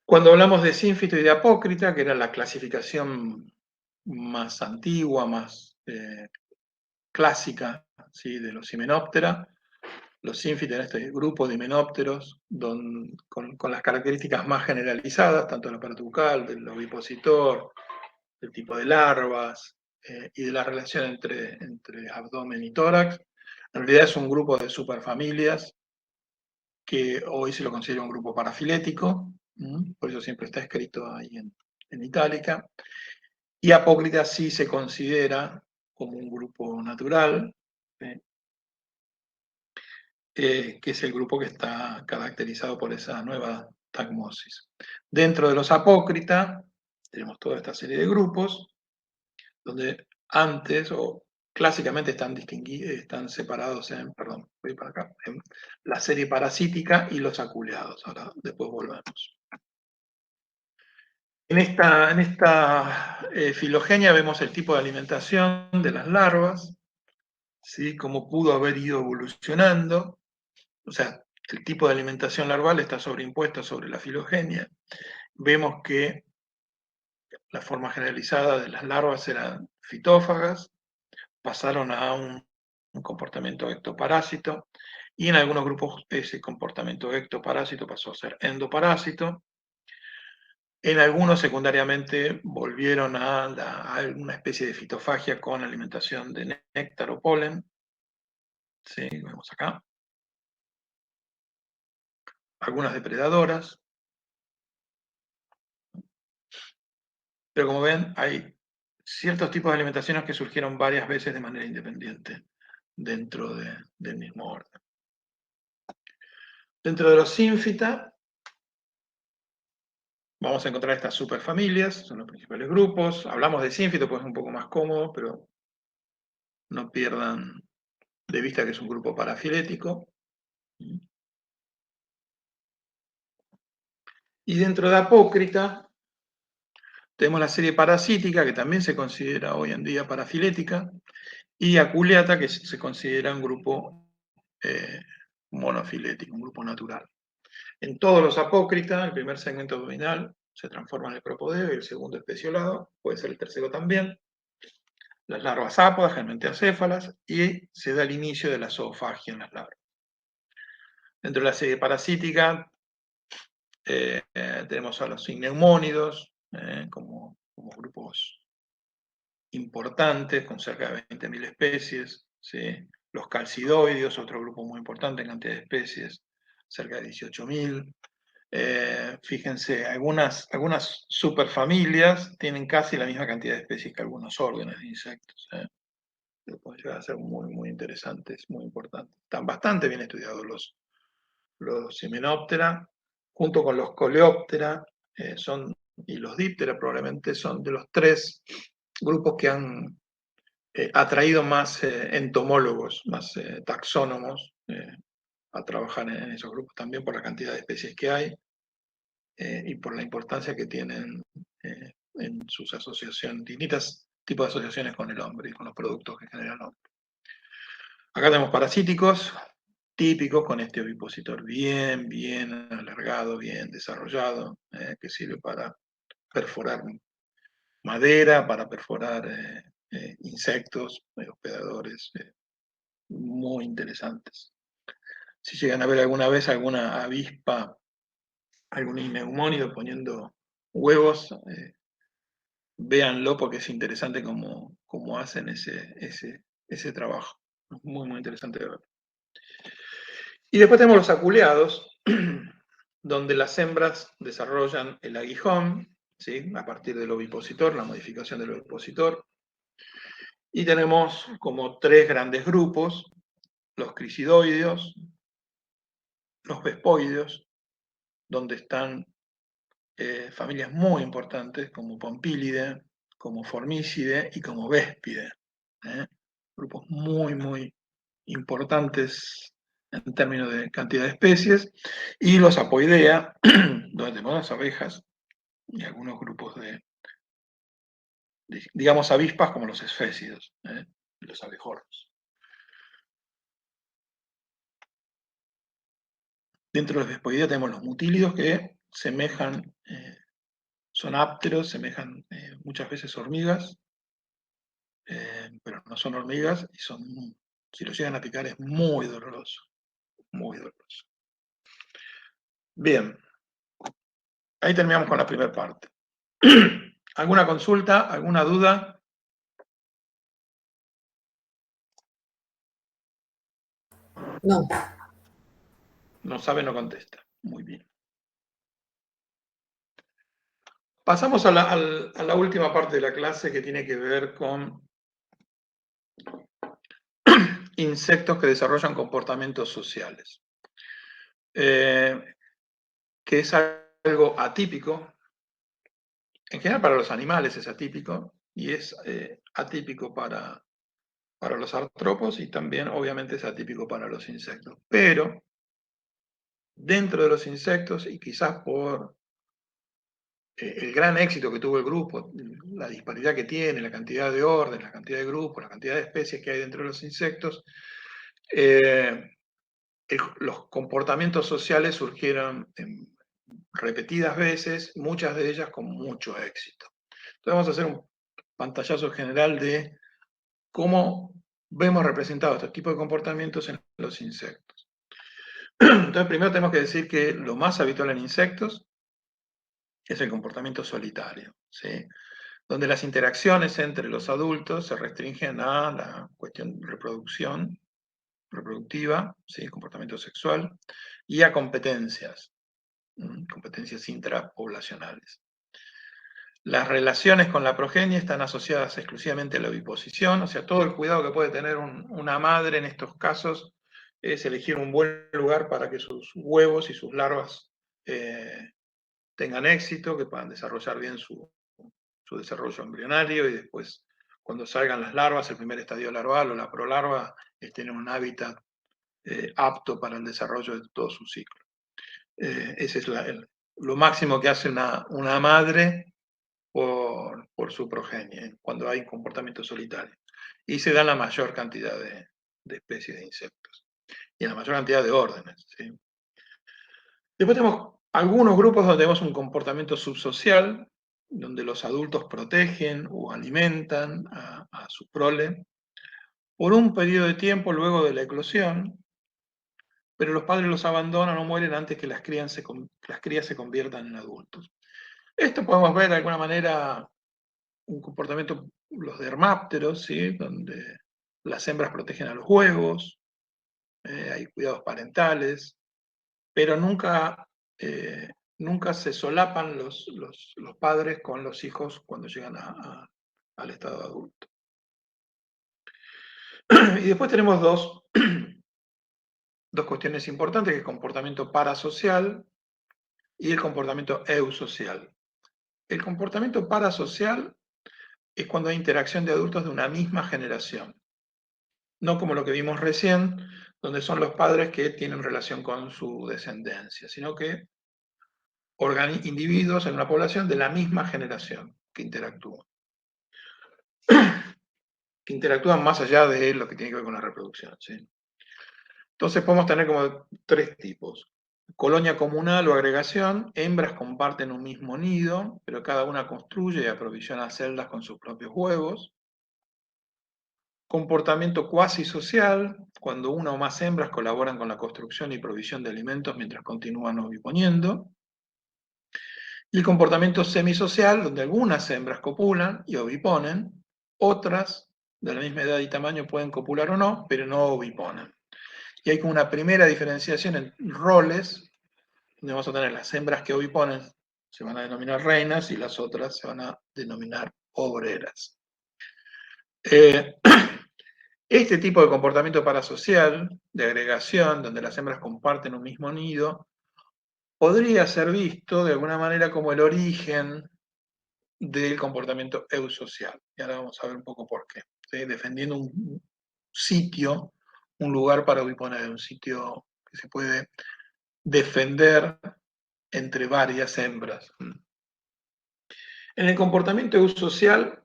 Cuando hablamos de sínfito y de apócrita, que era la clasificación más antigua, más clásica, ¿sí?, de los himenóptera, los sínfitos en este grupo de himenópteros con las características más generalizadas, tanto del aparato bucal, del ovipositor, del tipo de larvas y de la relación entre abdomen y tórax. En realidad es un grupo de superfamilias que hoy se lo considera un grupo parafilético, por eso siempre está escrito ahí en itálica. Y Apócrita sí se considera como un grupo natural, que es el grupo que está caracterizado por esa nueva tagmosis. Dentro de los Apócrita tenemos toda esta serie de grupos, donde antes o clásicamente están separados en la serie parasítica y los aculeados. Ahora después volvemos. En esta filogenia vemos el tipo de alimentación de las larvas, ¿sí?, cómo pudo haber ido evolucionando. O sea, el tipo de alimentación larval está sobreimpuesto sobre la filogenia. Vemos que la forma generalizada de las larvas eran fitófagas, pasaron a un comportamiento ectoparásito, y en algunos grupos ese comportamiento ectoparásito pasó a ser endoparásito. En algunos secundariamente volvieron a una especie de fitofagia con alimentación de néctar o polen. Sí, vemos acá. Algunas depredadoras. Pero como ven, hay ciertos tipos de alimentaciones que surgieron varias veces de manera independiente dentro del mismo orden. Dentro de los sínfita vamos a encontrar estas superfamilias, son los principales grupos. Hablamos de sínfito, pues es un poco más cómodo, pero no pierdan de vista que es un grupo parafilético. Y dentro de Apócrita tenemos la serie parasítica, que también se considera hoy en día parafilética, y Aculeata, que se considera un grupo monofilético, un grupo natural. En todos los Apócrita, el primer segmento abdominal se transforma en el propodeo y el segundo especiolado, puede ser el tercero también. Las larvas ápodas, generalmente acéfalas, y se da el inicio de la zoofagia en las larvas. Dentro de la serie parasítica tenemos a los ineumónidos como grupos importantes, con cerca de 20.000 especies, ¿sí? Los calcidoideos, otro grupo muy importante en cantidad de especies, cerca de 18.000. Fíjense, algunas superfamilias tienen casi la misma cantidad de especies que algunos órdenes de insectos. Que pueden llegar a ser muy, muy interesantes, muy importantes. Están bastante bien estudiados los Hymenoptera, junto con los Coleoptera, y los Diptera probablemente son de los 3 grupos que han atraído más entomólogos, más taxónomos a trabajar en esos grupos, también por la cantidad de especies que hay y por la importancia que tienen en sus asociaciones, distintos tipos de asociaciones con el hombre y con los productos que genera el hombre. Acá tenemos parasíticos típicos con este ovipositor bien alargado, bien desarrollado, que sirve para perforar madera, para perforar insectos, hospedadores, muy interesantes. Si llegan a ver alguna vez alguna avispa, algún ineumónido poniendo huevos, véanlo porque es interesante cómo hacen ese trabajo. Muy, muy interesante de ver. Y después tenemos los aculeados, donde las hembras desarrollan el aguijón, ¿sí? A partir del ovipositor, la modificación del ovipositor. Y tenemos como 3 grandes grupos: los crisidoideos, los vespoideos, donde están familias muy importantes como Pompilidae, como Formicidae y como Véspidae. Grupos muy, muy importantes en términos de cantidad de especies. Y los Apoidea, donde tenemos las abejas y algunos grupos digamos, avispas como los esfécidos, los abejorros. Dentro de los Vespoidea tenemos los mutílidos que semejan, son ápteros, semejan muchas veces hormigas, pero no son hormigas y si lo llegan a picar es muy doloroso, muy doloroso. Bien, ahí terminamos con la primera parte. ¿Alguna consulta? ¿Alguna duda? No. No sabe, no contesta. Muy bien. Pasamos a la última parte de la clase, que tiene que ver con insectos que desarrollan comportamientos sociales. Que es algo atípico. En general para los animales es atípico y es atípico para los artrópodos y también obviamente es atípico para los insectos. Pero dentro de los insectos, y quizás por el gran éxito que tuvo el grupo, la disparidad que tiene, la cantidad de órdenes, la cantidad de grupos, la cantidad de especies que hay dentro de los insectos, los comportamientos sociales surgieron repetidas veces, muchas de ellas con mucho éxito. Entonces vamos a hacer un pantallazo general de cómo vemos representados estos tipos de comportamientos en los insectos. Entonces primero tenemos que decir que lo más habitual en insectos es el comportamiento solitario, ¿sí? Donde las interacciones entre los adultos se restringen a la cuestión de reproductiva, ¿sí? Comportamiento sexual, y a competencias intrapoblacionales. Las relaciones con la progenie están asociadas exclusivamente a la oviposición, o sea, todo el cuidado que puede tener una madre en estos casos es elegir un buen lugar para que sus huevos y sus larvas tengan éxito, que puedan desarrollar bien su desarrollo embrionario y después, cuando salgan las larvas, el primer estadio larval o la prolarva, estén en un hábitat apto para el desarrollo de todo su ciclo. Ese es lo máximo que hace una madre por su progenie, cuando hay comportamiento solitario. Y se da la mayor cantidad de especies de insectos y la mayor cantidad de órdenes. ¿Sí? Después tenemos algunos grupos donde tenemos un comportamiento subsocial, donde los adultos protegen o alimentan a su prole por un periodo de tiempo luego de la eclosión, pero los padres los abandonan o mueren antes que las crías se conviertan en adultos. Esto podemos ver de alguna manera un comportamiento, los dermápteros, ¿sí? Donde las hembras protegen a los huevos, hay cuidados parentales, pero nunca, nunca se solapan los padres con los hijos cuando llegan al estado adulto. Y después tenemos dos cuestiones importantes, que es el comportamiento parasocial y el comportamiento eusocial. El comportamiento parasocial es cuando hay interacción de adultos de una misma generación. No como lo que vimos recién, donde son los padres que tienen relación con su descendencia, sino que individuos en una población de la misma generación que interactúan. Que interactúan más allá de lo que tiene que ver con la reproducción, ¿sí? Entonces podemos tener como tres tipos. Colonia comunal o agregación, hembras comparten un mismo nido, pero cada una construye y aprovisiona celdas con sus propios huevos. Comportamiento cuasi social, cuando una o más hembras colaboran con la construcción y provisión de alimentos mientras continúan oviponiendo. Y el comportamiento semisocial, donde algunas hembras copulan y oviponen, otras de la misma edad y tamaño pueden copular o no, pero no oviponen. Y hay como una primera diferenciación en roles, donde vamos a tener las hembras que oviponen, se van a denominar reinas, y las otras se van a denominar obreras. Este tipo de comportamiento parasocial, de agregación, donde las hembras comparten un mismo nido, podría ser visto de alguna manera como el origen del comportamiento eusocial. Y ahora vamos a ver un poco por qué. ¿Sí? Defendiendo un sitio, un lugar para oviponer, un sitio que se puede defender entre varias hembras. En el comportamiento eusocial,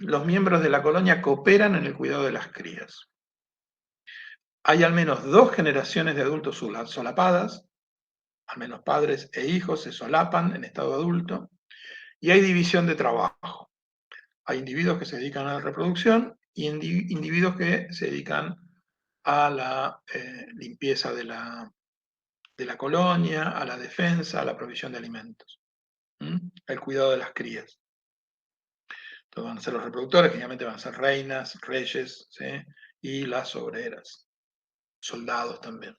los miembros de la colonia cooperan en el cuidado de las crías. Hay al menos 2 generaciones de adultos solapadas, al menos padres e hijos se solapan en estado adulto, y hay división de trabajo. Hay individuos que se dedican a la reproducción y individuos que se dedican a la limpieza de la colonia, a la defensa, a la provisión de alimentos, al cuidado de las crías. Entonces van a ser los reproductores, que generalmente van a ser reinas, reyes, ¿sí? Y las obreras, soldados también.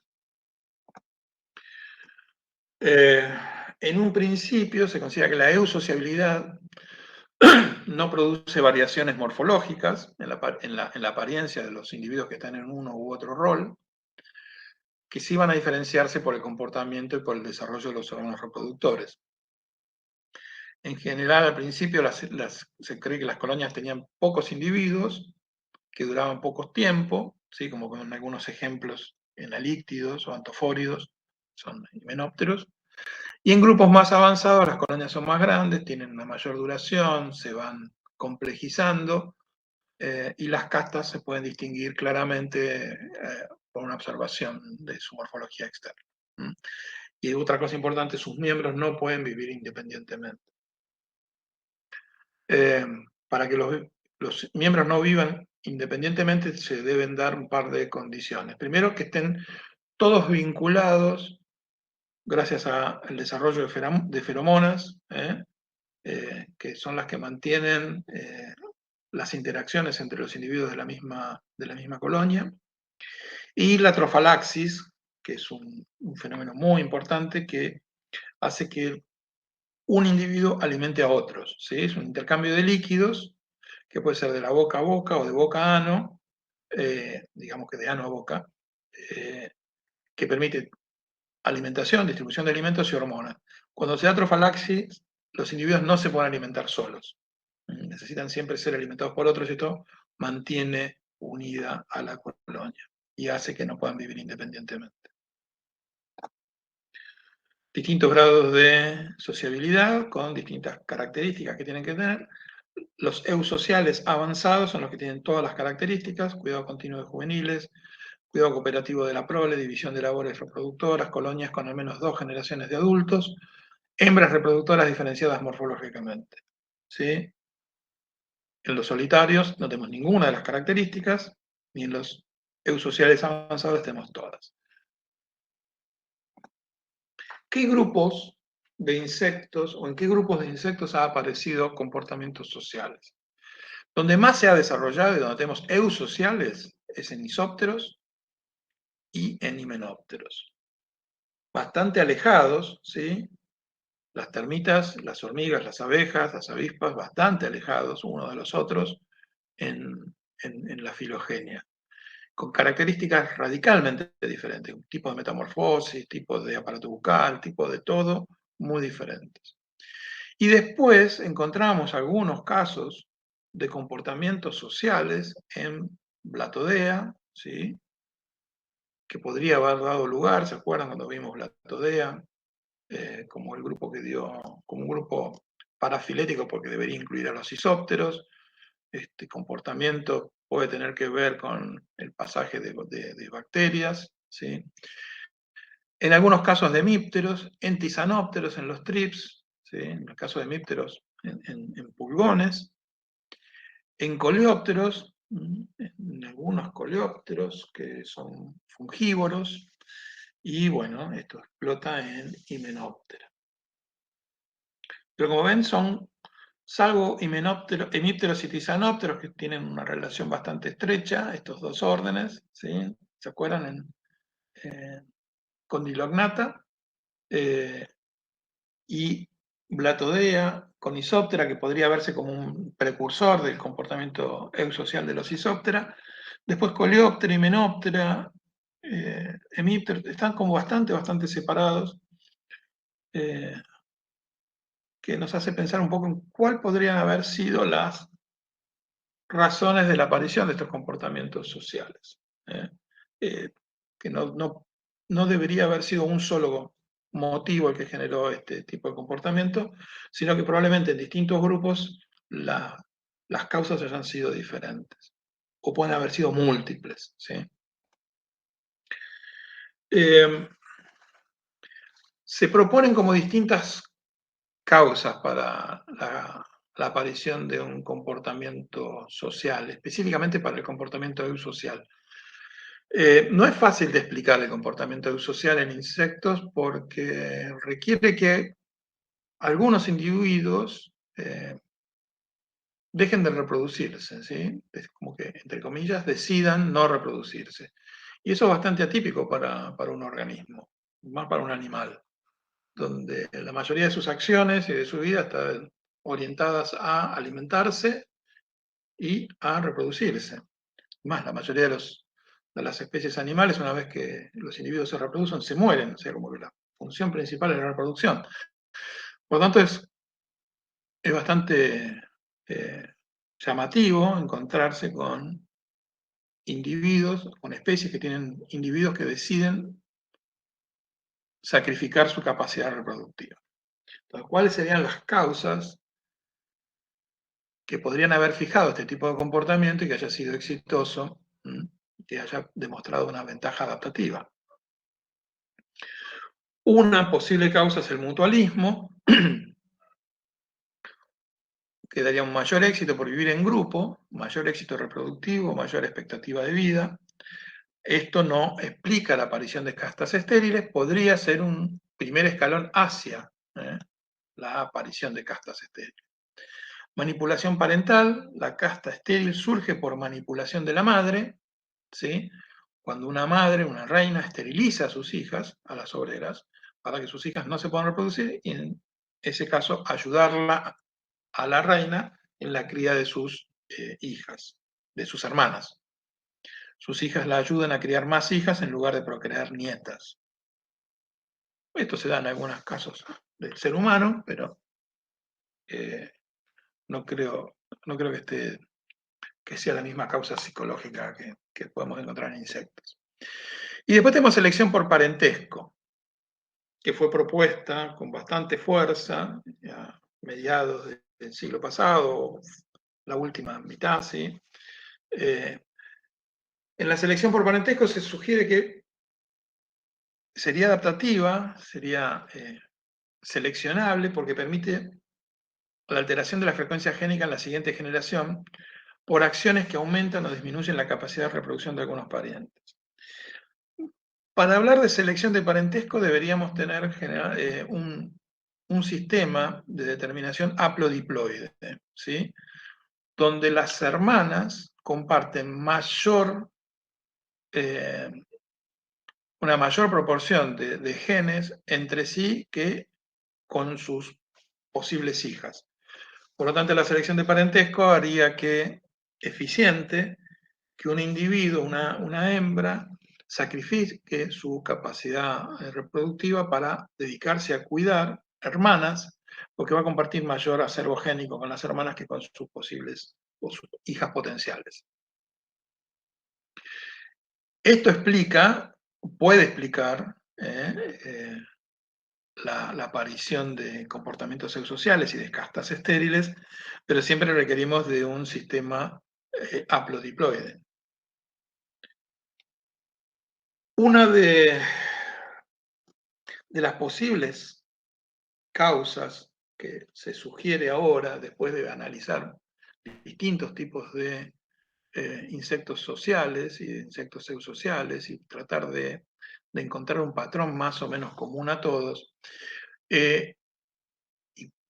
En un principio se considera que la eusociabilidad no produce variaciones morfológicas en la apariencia de los individuos que están en uno u otro rol, que sí van a diferenciarse por el comportamiento y por el desarrollo de los órganos reproductores. En general, al principio se cree que las colonias tenían pocos individuos, que duraban poco tiempo, ¿sí? Como con algunos ejemplos en alíctidos o antofóridos, son himenópteros. Y en grupos más avanzados las colonias son más grandes, tienen una mayor duración, se van complejizando, y las castas se pueden distinguir claramente por una observación de su morfología externa. Y otra cosa importante, sus miembros no pueden vivir independientemente. Para que los miembros no vivan independientemente se deben dar un par de condiciones. Primero, que estén todos vinculados gracias al desarrollo de feromonas, que son las que mantienen las interacciones entre los individuos de la misma colonia, y la trofalaxis, que es un fenómeno muy importante que hace que un individuo alimente a otros, ¿sí? Es un intercambio de líquidos que puede ser de la boca a boca o de boca a ano, digamos que de ano a boca, que permite alimentación, distribución de alimentos y hormonas. Cuando se da trofalaxis, los individuos no se pueden alimentar solos. Necesitan siempre ser alimentados por otros y esto mantiene unida a la colonia y hace que no puedan vivir independientemente. Distintos grados de sociabilidad con distintas características que tienen que tener. Los eusociales avanzados son los que tienen todas las características: cuidado continuo de juveniles, cuidado cooperativo de la prole, división de labores reproductoras, colonias con al menos 2 generaciones de adultos, hembras reproductoras diferenciadas morfológicamente. ¿Sí? En los solitarios no tenemos ninguna de las características, ni en los eusociales avanzados tenemos todas. ¿Qué grupos de insectos o en qué grupos de insectos ha aparecido comportamientos sociales? Donde más se ha desarrollado y donde tenemos eusociales es en isópteros y en himenópteros. bastante alejados, ¿sí? Las termitas, las hormigas, las abejas, las avispas, bastante alejados unos de los otros en la filogenia, con características radicalmente diferentes, un tipo de metamorfosis, tipo de aparato bucal, tipo de todo, muy diferentes. Y después encontramos algunos casos de comportamientos sociales en Blatodea, ¿sí? Que podría haber dado lugar, ¿se acuerdan cuando vimos Blatodea? Como el grupo que dio, como un grupo parafilético porque debería incluir a los isópteros. Este comportamiento puede tener que ver con el pasaje de bacterias, ¿sí? En algunos casos de hemípteros, en tisanópteros, en los trips, ¿sí? En el caso de hemípteros, en pulgones, en coleópteros, en algunos coleópteros que son fungívoros, y bueno, esto explota en himenóptera. Pero como ven, son, salvo hemípteros y tisanópteros, que tienen una relación bastante estrecha, estos dos órdenes, ¿sí? ¿Se acuerdan? Condilognata, y Blatodea con Isóptera, que podría verse como un precursor del comportamiento eusocial de los Isóptera. Después Coleóptera, Himenóptera, Hemíptera, están como bastante separados, que nos hace pensar un poco en cuál podrían haber sido las razones de la aparición de estos comportamientos sociales. Que no debería haber sido un solo motivo el que generó este tipo de comportamiento, sino que probablemente en distintos grupos las causas hayan sido diferentes, o pueden haber sido múltiples, ¿sí? Se proponen como distintas causas para la aparición de un comportamiento social, específicamente para el comportamiento eusocial. No es fácil de explicar el comportamiento eusocial en insectos porque requiere que algunos individuos dejen de reproducirse, ¿sí? Es como que, entre comillas, decidan no reproducirse. Y eso es bastante atípico para un organismo, más para un animal, donde la mayoría de sus acciones y de su vida están orientadas a alimentarse y a reproducirse. Más, la mayoría de las especies animales, una vez que los individuos se reproducen, se mueren, o sea, como que la función principal es la reproducción. Por lo tanto, es bastante llamativo encontrarse con individuos, con especies que tienen individuos que deciden sacrificar su capacidad reproductiva. Entonces, ¿cuáles serían las causas que podrían haber fijado este tipo de comportamiento y que haya sido exitoso, que haya demostrado una ventaja adaptativa? Una posible causa es el mutualismo, que daría un mayor éxito por vivir en grupo, mayor éxito reproductivo, mayor expectativa de vida. Esto no explica la aparición de castas estériles, podría ser un primer escalón hacia la aparición de castas estériles. Manipulación parental, la casta estéril surge por manipulación de la madre, ¿sí? Cuando una madre, una reina, esteriliza a sus hijas, a las obreras, para que sus hijas no se puedan reproducir, y en ese caso ayudarla a la reina en la cría de sus hijas, de sus hermanas. Sus hijas la ayudan a criar más hijas en lugar de procrear nietas. Esto se da en algunos casos del ser humano, pero no creo que sea la misma causa psicológica que podemos encontrar en insectos. Y después tenemos selección por parentesco, que fue propuesta con bastante fuerza a mediados del siglo pasado, la última mitad, ¿sí? En la selección por parentesco se sugiere que sería adaptativa, sería seleccionable, porque permite la alteración de la frecuencia génica en la siguiente generación por acciones que aumentan o disminuyen la capacidad de reproducción de algunos parientes. Para hablar de selección de parentesco deberíamos tener un sistema de determinación haplodiploide, ¿sí? Donde las hermanas comparten una mayor proporción de genes entre sí que con sus posibles hijas. Por lo tanto, la selección de parentesco haría que eficiente que un individuo, una hembra, sacrifique su capacidad reproductiva para dedicarse a cuidar hermanas, porque va a compartir mayor acervo génico con las hermanas que con sus posibles o sus hijas potenciales. Esto puede explicar la aparición de comportamientos eusociales y de castas estériles, pero siempre requerimos de un sistema haplodiploide. Una de las posibles causas que se sugiere ahora, después de analizar distintos tipos de insectos sociales y de insectos eusociales y tratar de encontrar un patrón más o menos común a todos,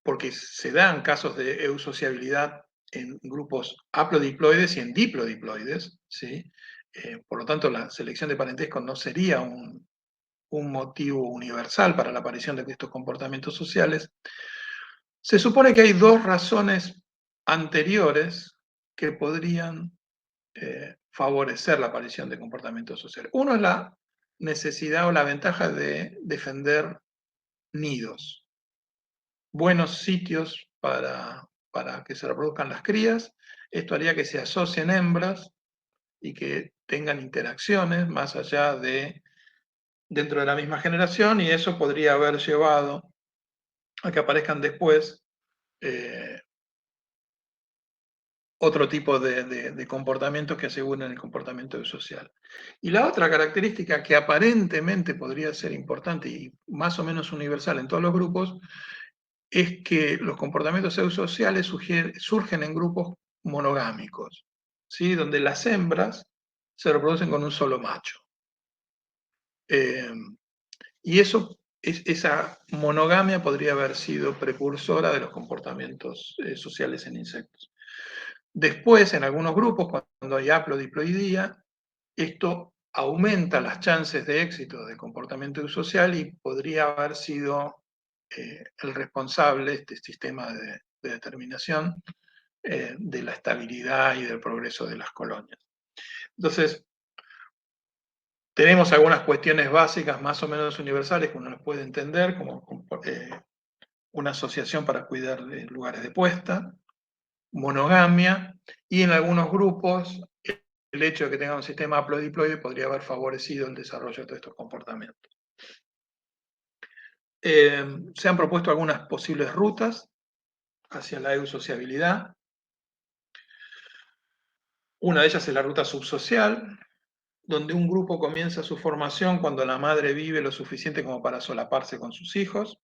porque se dan casos de eusociabilidad en grupos haplodiploides y en diplodiploides, ¿sí? Por lo tanto, la selección de parentesco no sería un motivo universal para la aparición de estos comportamientos sociales. Se supone que hay dos razones anteriores que podrían favorecer la aparición de comportamientos sociales. Uno es la necesidad o la ventaja de defender nidos, buenos sitios para que se reproduzcan las crías. Esto haría que se asocien hembras y que tengan interacciones más allá de dentro de la misma generación, y eso podría haber llevado a que aparezcan después otro tipo de comportamientos que aseguren el comportamiento social. Y la otra característica que aparentemente podría ser importante y más o menos universal en todos los grupos es que los comportamientos eusociales surgen en grupos monogámicos, ¿sí? Donde las hembras se reproducen con un solo macho. Y esa monogamia podría haber sido precursora de los comportamientos sociales en insectos. Después, en algunos grupos, cuando hay haplodiploidía, esto aumenta las chances de éxito de comportamiento social y podría haber sido el responsable, este sistema de determinación, de la estabilidad y del progreso de las colonias. Entonces, tenemos algunas cuestiones básicas más o menos universales que uno las puede entender, como una asociación para cuidar de lugares de puesta, monogamia, y en algunos grupos el hecho de que tenga un sistema haplodiploide podría haber favorecido el desarrollo de todos estos comportamientos. Se han propuesto algunas posibles rutas hacia la eusociabilidad. Una de ellas es la ruta subsocial, donde un grupo comienza su formación cuando la madre vive lo suficiente como para solaparse con sus hijos,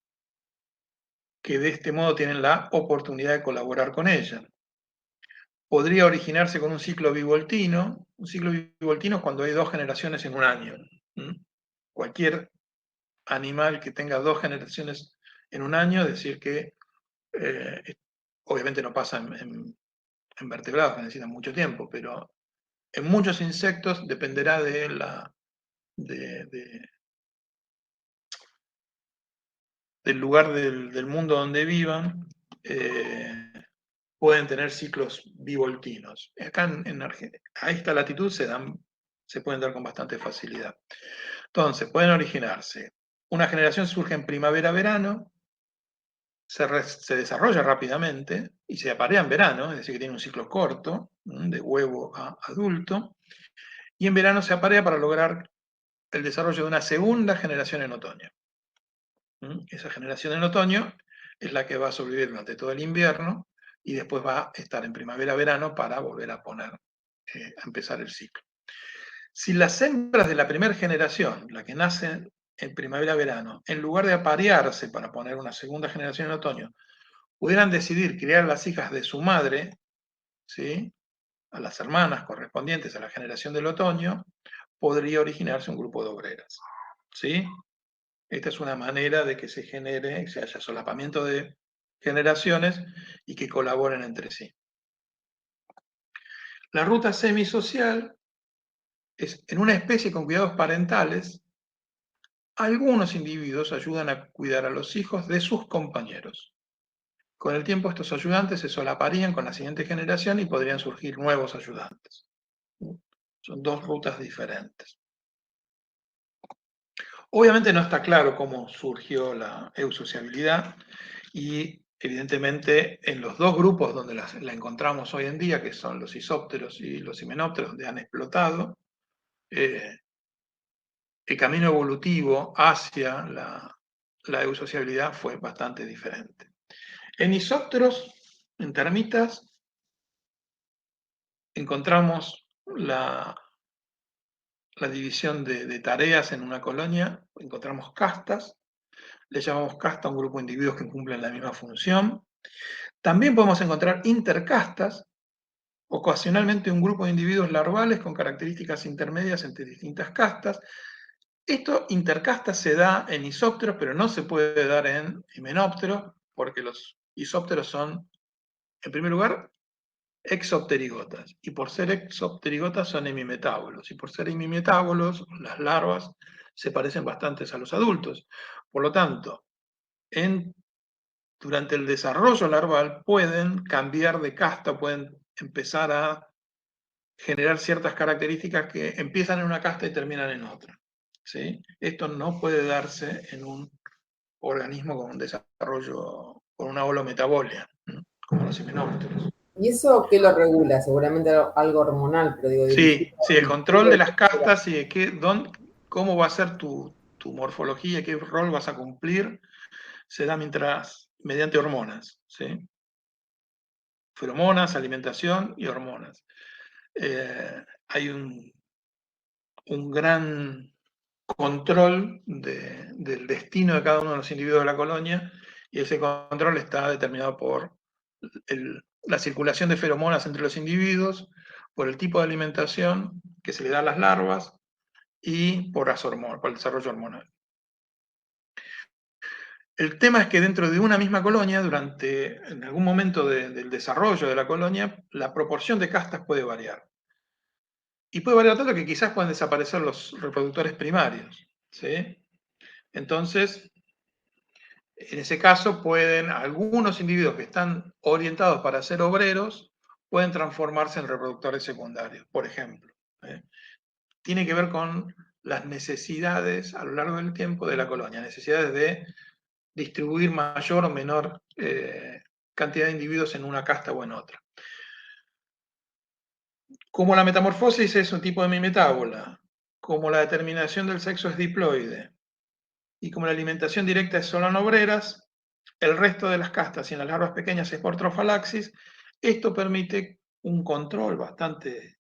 que de este modo tienen la oportunidad de colaborar con ella. Podría originarse con un ciclo bivoltino. Un ciclo bivoltino es cuando hay dos generaciones en un año. Cualquier animal que tenga dos generaciones en un año, es decir que obviamente no pasa en vertebrados que necesitan mucho tiempo, pero en muchos insectos dependerá del lugar del mundo donde vivan, pueden tener ciclos bivoltinos. Acá a esta latitud se pueden dar con bastante facilidad. Entonces, pueden originarse. Una generación surge en primavera-verano, se desarrolla rápidamente y se aparea en verano, es decir, que tiene un ciclo corto, de huevo a adulto, y en verano se aparea para lograr el desarrollo de una segunda generación en otoño. Esa generación en otoño es la que va a sobrevivir durante todo el invierno y después va a estar en primavera-verano para volver a a empezar el ciclo. Si las hembras de la primera generación, la que nacen en primavera-verano, en lugar de aparearse para poner una segunda generación en otoño, pudieran decidir criar a las hijas de su madre, ¿sí?, a las hermanas correspondientes a la generación del otoño, podría originarse un grupo de obreras. ¿Sí? Esta es una manera de que se haya solapamiento de generaciones y que colaboren entre sí. La ruta semisocial es en una especie con cuidados parentales, algunos individuos ayudan a cuidar a los hijos de sus compañeros. Con el tiempo estos ayudantes se solaparían con la siguiente generación y podrían surgir nuevos ayudantes. Son dos rutas diferentes. Obviamente no está claro cómo surgió la eusociabilidad y evidentemente en los dos grupos donde la encontramos hoy en día, que son los isópteros y los himenópteros, donde han explotado, el camino evolutivo hacia la eusociabilidad fue bastante diferente. En isópteros, en termitas, encontramos la división de tareas en una colonia, encontramos castas, le llamamos casta a un grupo de individuos que cumplen la misma función. También podemos encontrar intercastas, ocasionalmente un grupo de individuos larvales con características intermedias entre distintas castas. Esto intercasta se da en isópteros, pero no se puede dar en himenópteros, porque los isópteros son, en primer lugar, exopterigotas, y por ser exopterigotas son hemimetábolos, y por ser hemimetábolos, las larvas se parecen bastante a los adultos. Por lo tanto, durante el desarrollo larval pueden cambiar de casta, pueden empezar a generar ciertas características que empiezan en una casta y terminan en otra. ¿Sí? Esto no puede darse en un organismo con un desarrollo, con una holometabolia, ¿no? Como los himenópteros. ¿Y eso qué lo regula? Seguramente algo hormonal, pero digo, Sí, el control de las castas y de cómo va a ser tu morfología, qué rol vas a cumplir, se da mediante hormonas, ¿sí? Feromonas, alimentación y hormonas. Hay un gran control del destino de cada uno de los individuos de la colonia, y ese control está determinado por la circulación de feromonas entre los individuos, por el tipo de alimentación que se le da a las larvas y por el desarrollo hormonal. El tema es que dentro de una misma colonia, en algún momento del desarrollo de la colonia, la proporción de castas puede variar. Y puede variar tanto que quizás puedan desaparecer los reproductores primarios, ¿sí? Entonces, en ese caso algunos individuos que están orientados para ser obreros, pueden transformarse en reproductores secundarios, por ejemplo. Tiene que ver con las necesidades a lo largo del tiempo de la colonia, necesidades de distribuir mayor o menor cantidad de individuos en una casta o en otra. Como la metamorfosis es un tipo de hemimetábola, como la determinación del sexo es diploide, y como la alimentación directa es solo en obreras, el resto de las castas y en las larvas pequeñas es por trofalaxis. Esto permite un control bastante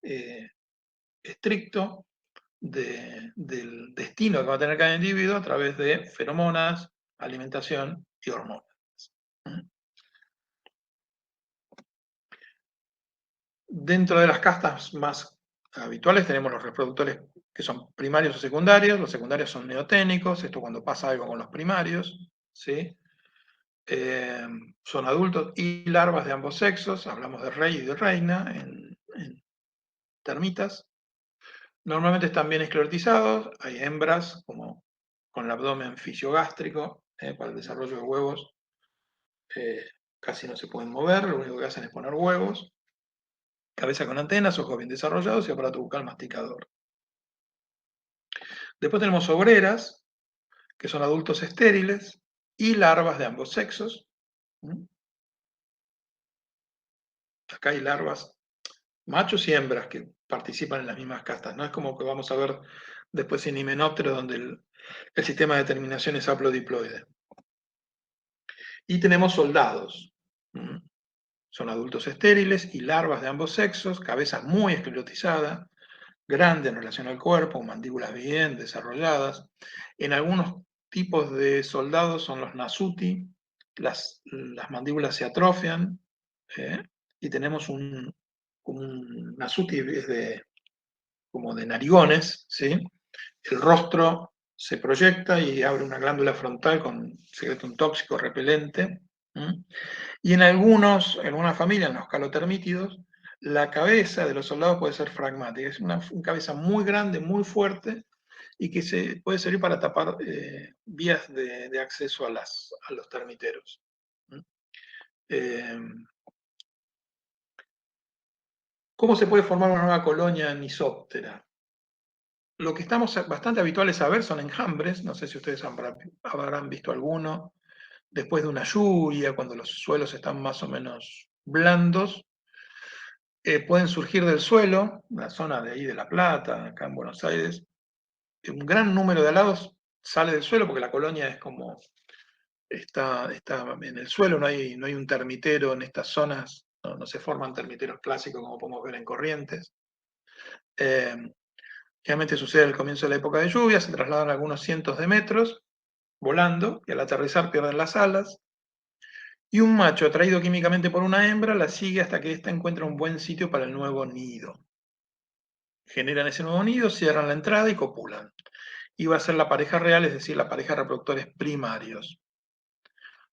estricto del destino que va a tener cada individuo a través de feromonas, alimentación y hormonas. Dentro de las castas más habituales tenemos los reproductores que son primarios o secundarios. Los secundarios son neoténicos, esto cuando pasa algo con los primarios, ¿sí? Son adultos y larvas de ambos sexos, hablamos de rey y de reina en termitas. Normalmente están bien esclerotizados, hay hembras como con el abdomen fisiogástrico, para el desarrollo de huevos casi no se pueden mover, lo único que hacen es poner huevos, cabeza con antenas, ojos bien desarrollados y aparato bucal masticador. Después tenemos obreras, que son adultos estériles, y larvas de ambos sexos. Acá hay larvas, machos y hembras, que participan en las mismas castas. No es como que vamos a ver después en himenópteros, donde el sistema de determinación es haplodiploide. Y tenemos soldados. Son adultos estériles y larvas de ambos sexos, cabeza muy esclerotizada, grande en relación al cuerpo, mandíbulas bien desarrolladas. En algunos tipos de soldados son los nasuti, las mandíbulas se atrofian, y tenemos un nasuti como de narigones, ¿sí? El rostro se proyecta y abre una glándula frontal secreta un tóxico repelente. Y en algunas familias, en los calotermítidos, la cabeza de los soldados puede ser fragmática. Es una cabeza muy grande, muy fuerte, y que puede servir para tapar vías de acceso a los termiteros. ¿Cómo se puede formar una nueva colonia nisóptera? Lo que estamos bastante habituales a ver son enjambres, no sé si ustedes habrán visto alguno, después de una lluvia, cuando los suelos están más o menos blandos, pueden surgir del suelo, la zona de ahí de La Plata, acá en Buenos Aires, un gran número de alados sale del suelo porque la colonia es como, está en el suelo, no hay un termitero en estas zonas, no se forman termiteros clásicos como podemos ver en Corrientes. Generalmente sucede al comienzo de la época de lluvia, se trasladan algunos cientos de metros volando y al aterrizar pierden las alas. Y un macho atraído químicamente por una hembra la sigue hasta que ésta encuentra un buen sitio para el nuevo nido. Generan ese nuevo nido, cierran la entrada y copulan. Y va a ser la pareja real, es decir, la pareja de reproductores primarios.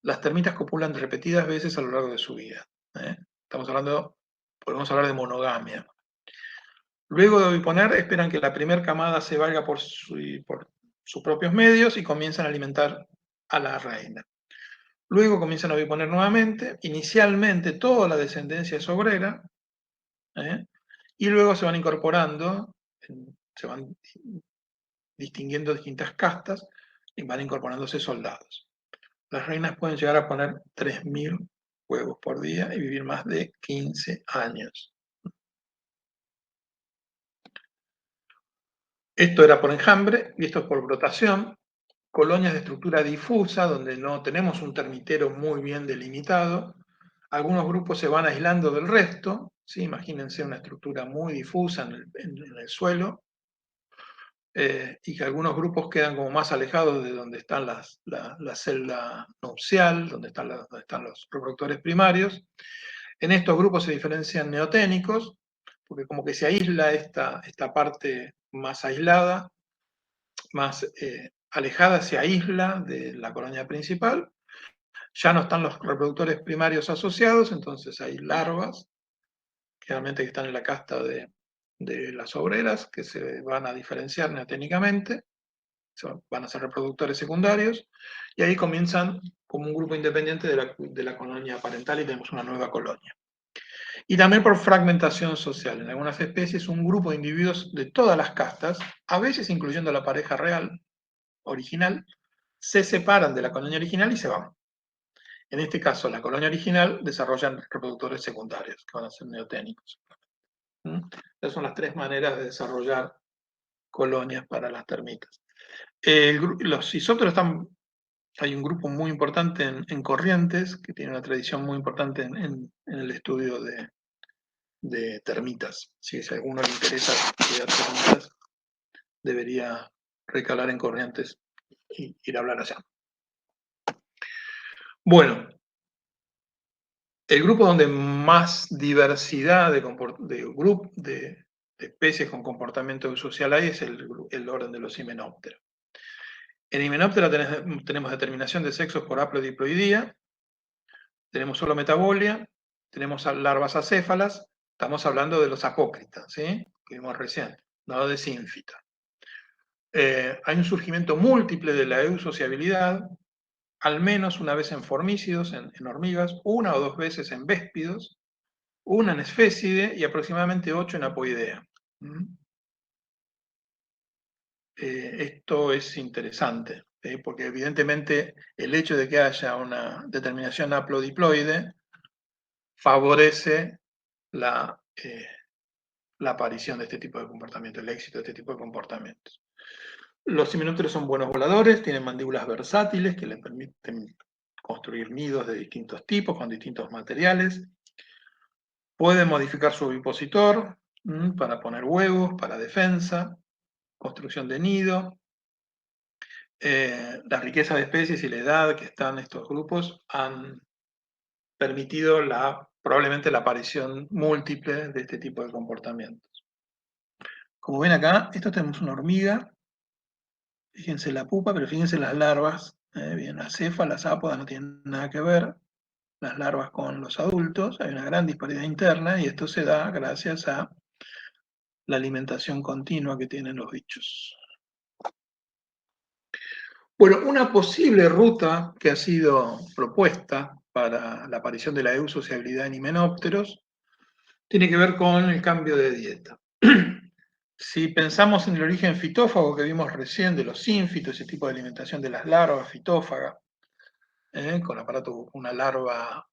Las termitas copulan repetidas veces a lo largo de su vida. Podemos hablar de monogamia. Luego de oviponer, esperan que la primera camada se valga por sus propios medios y comienzan a alimentar a la reina. Luego comienzan a oviponer nuevamente, inicialmente toda la descendencia es obrera, y luego se van incorporando, se van distinguiendo distintas castas y van incorporándose soldados. Las reinas pueden llegar a poner 3.000 huevos por día y vivir más de 15 años. Esto era por enjambre y esto es por brotación. Colonias de estructura difusa, donde no tenemos un termitero muy bien delimitado. Algunos grupos se van aislando del resto, ¿sí? Imagínense una estructura muy difusa en el suelo, y que algunos grupos quedan como más alejados de donde está la celda nupcial, donde están los reproductores primarios. En estos grupos se diferencian neoténicos, porque como que se aísla esta parte más aislada, más alejada, se aísla de la colonia principal. Ya no están los reproductores primarios asociados, entonces hay larvas, generalmente que están en la casta de las obreras, que se van a diferenciar neoténicamente, van a ser reproductores secundarios, y ahí comienzan como un grupo independiente de la colonia parental y tenemos una nueva colonia. Y también por fragmentación social. En algunas especies, un grupo de individuos de todas las castas, a veces incluyendo la pareja real, original, se separan de la colonia original y se van. En este caso, la colonia original desarrollan reproductores secundarios, que van a ser neoténicos. Esas son las tres maneras de desarrollar colonias para las termitas. Los isópteros hay un grupo muy importante en Corrientes, que tiene una tradición muy importante en el estudio de termitas. Si a alguno le interesa estudiar termitas, debería recalar en Corrientes y ir a hablar allá. Bueno, el grupo donde más diversidad de especies con comportamiento social hay es el orden de los himenópteros. En Hymenoptera tenemos determinación de sexos por haplodiploidía, tenemos solo metabolia, tenemos larvas acéfalas, estamos hablando de los apócritas, ¿sí? Que vimos recién, no de sínfita. Hay un surgimiento múltiple de la eusociabilidad, al menos una vez en formícidos, en hormigas, una o dos veces en véspidos, una en esfécide y aproximadamente 8 en apoidea. Esto es interesante, porque evidentemente el hecho de que haya una determinación haplodiploide favorece la aparición de este tipo de comportamiento, el éxito de este tipo de comportamientos. Los himenópteros son buenos voladores, tienen mandíbulas versátiles que les permiten construir nidos de distintos tipos, con distintos materiales. Pueden modificar su ovipositor para poner huevos, para defensa, construcción de nido. La riqueza de especies y la edad que están estos grupos han permitido probablemente la aparición múltiple de este tipo de comportamientos. Como ven acá, esto tenemos una hormiga. Fíjense la pupa, pero fíjense las larvas. Bien, las céfalas, las ápodas no tienen nada que ver. Las larvas con los adultos. Hay una gran disparidad interna y esto se da gracias a la alimentación continua que tienen los bichos. Bueno, una posible ruta que ha sido propuesta para la aparición de la eusociabilidad en himenópteros tiene que ver con el cambio de dieta. Si pensamos en el origen fitófago que vimos recién de los ínfitos, ese tipo de alimentación de las larvas fitófagas, con aparato, una larva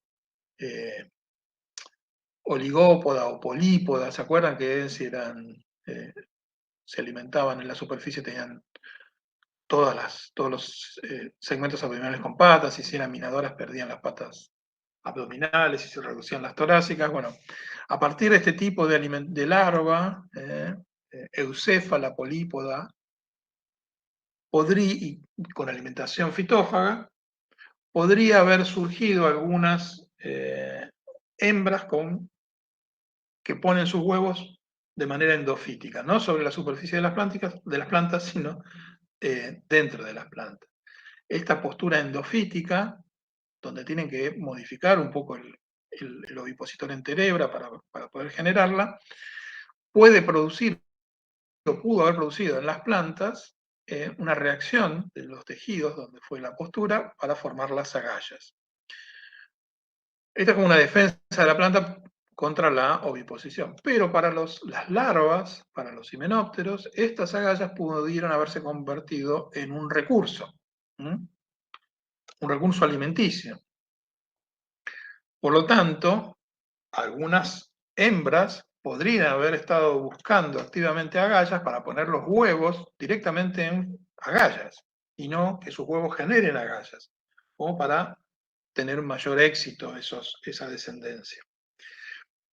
oligópoda o polípoda, ¿se acuerdan que si eran, se alimentaban en la superficie, tenían todos los segmentos abdominales con patas, y si eran minadoras perdían las patas abdominales y se reducían las torácicas? Bueno, a partir de este tipo de larva, eucéfala polípoda, y con alimentación fitófaga, podría haber surgido algunas hembras que ponen sus huevos de manera endofítica, no sobre la superficie de las plantas, sino dentro de las plantas. Esta postura endofítica, donde tienen que modificar un poco el ovipositor en terebra para poder generarla, puede producir, o pudo haber producido en las plantas, una reacción de los tejidos donde fue la postura para formar las agallas. Esta es como una defensa de la planta contra la oviposición. Pero para las larvas, para los himenópteros, estas agallas pudieron haberse convertido en un recurso alimenticio. Por lo tanto, algunas hembras podrían haber estado buscando activamente agallas para poner los huevos directamente en agallas y no que sus huevos generen agallas, como para tener un mayor éxito esa descendencia.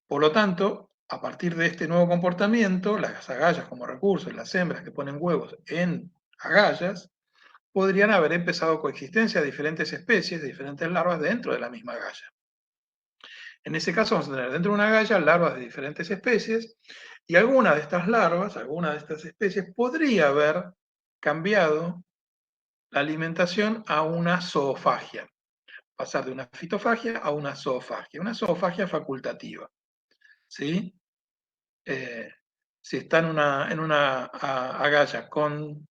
Por lo tanto, a partir de este nuevo comportamiento, las agallas como recurso, las hembras que ponen huevos en agallas, podrían haber empezado coexistencia de diferentes especies, de diferentes larvas dentro de la misma agalla. En ese caso vamos a tener dentro de una agalla larvas de diferentes especies, y alguna de estas larvas, alguna de estas especies, podría haber cambiado la alimentación a una zoofagia, pasar de una fitofagia a una zoofagia facultativa. ¿Sí? Si está en una agalla con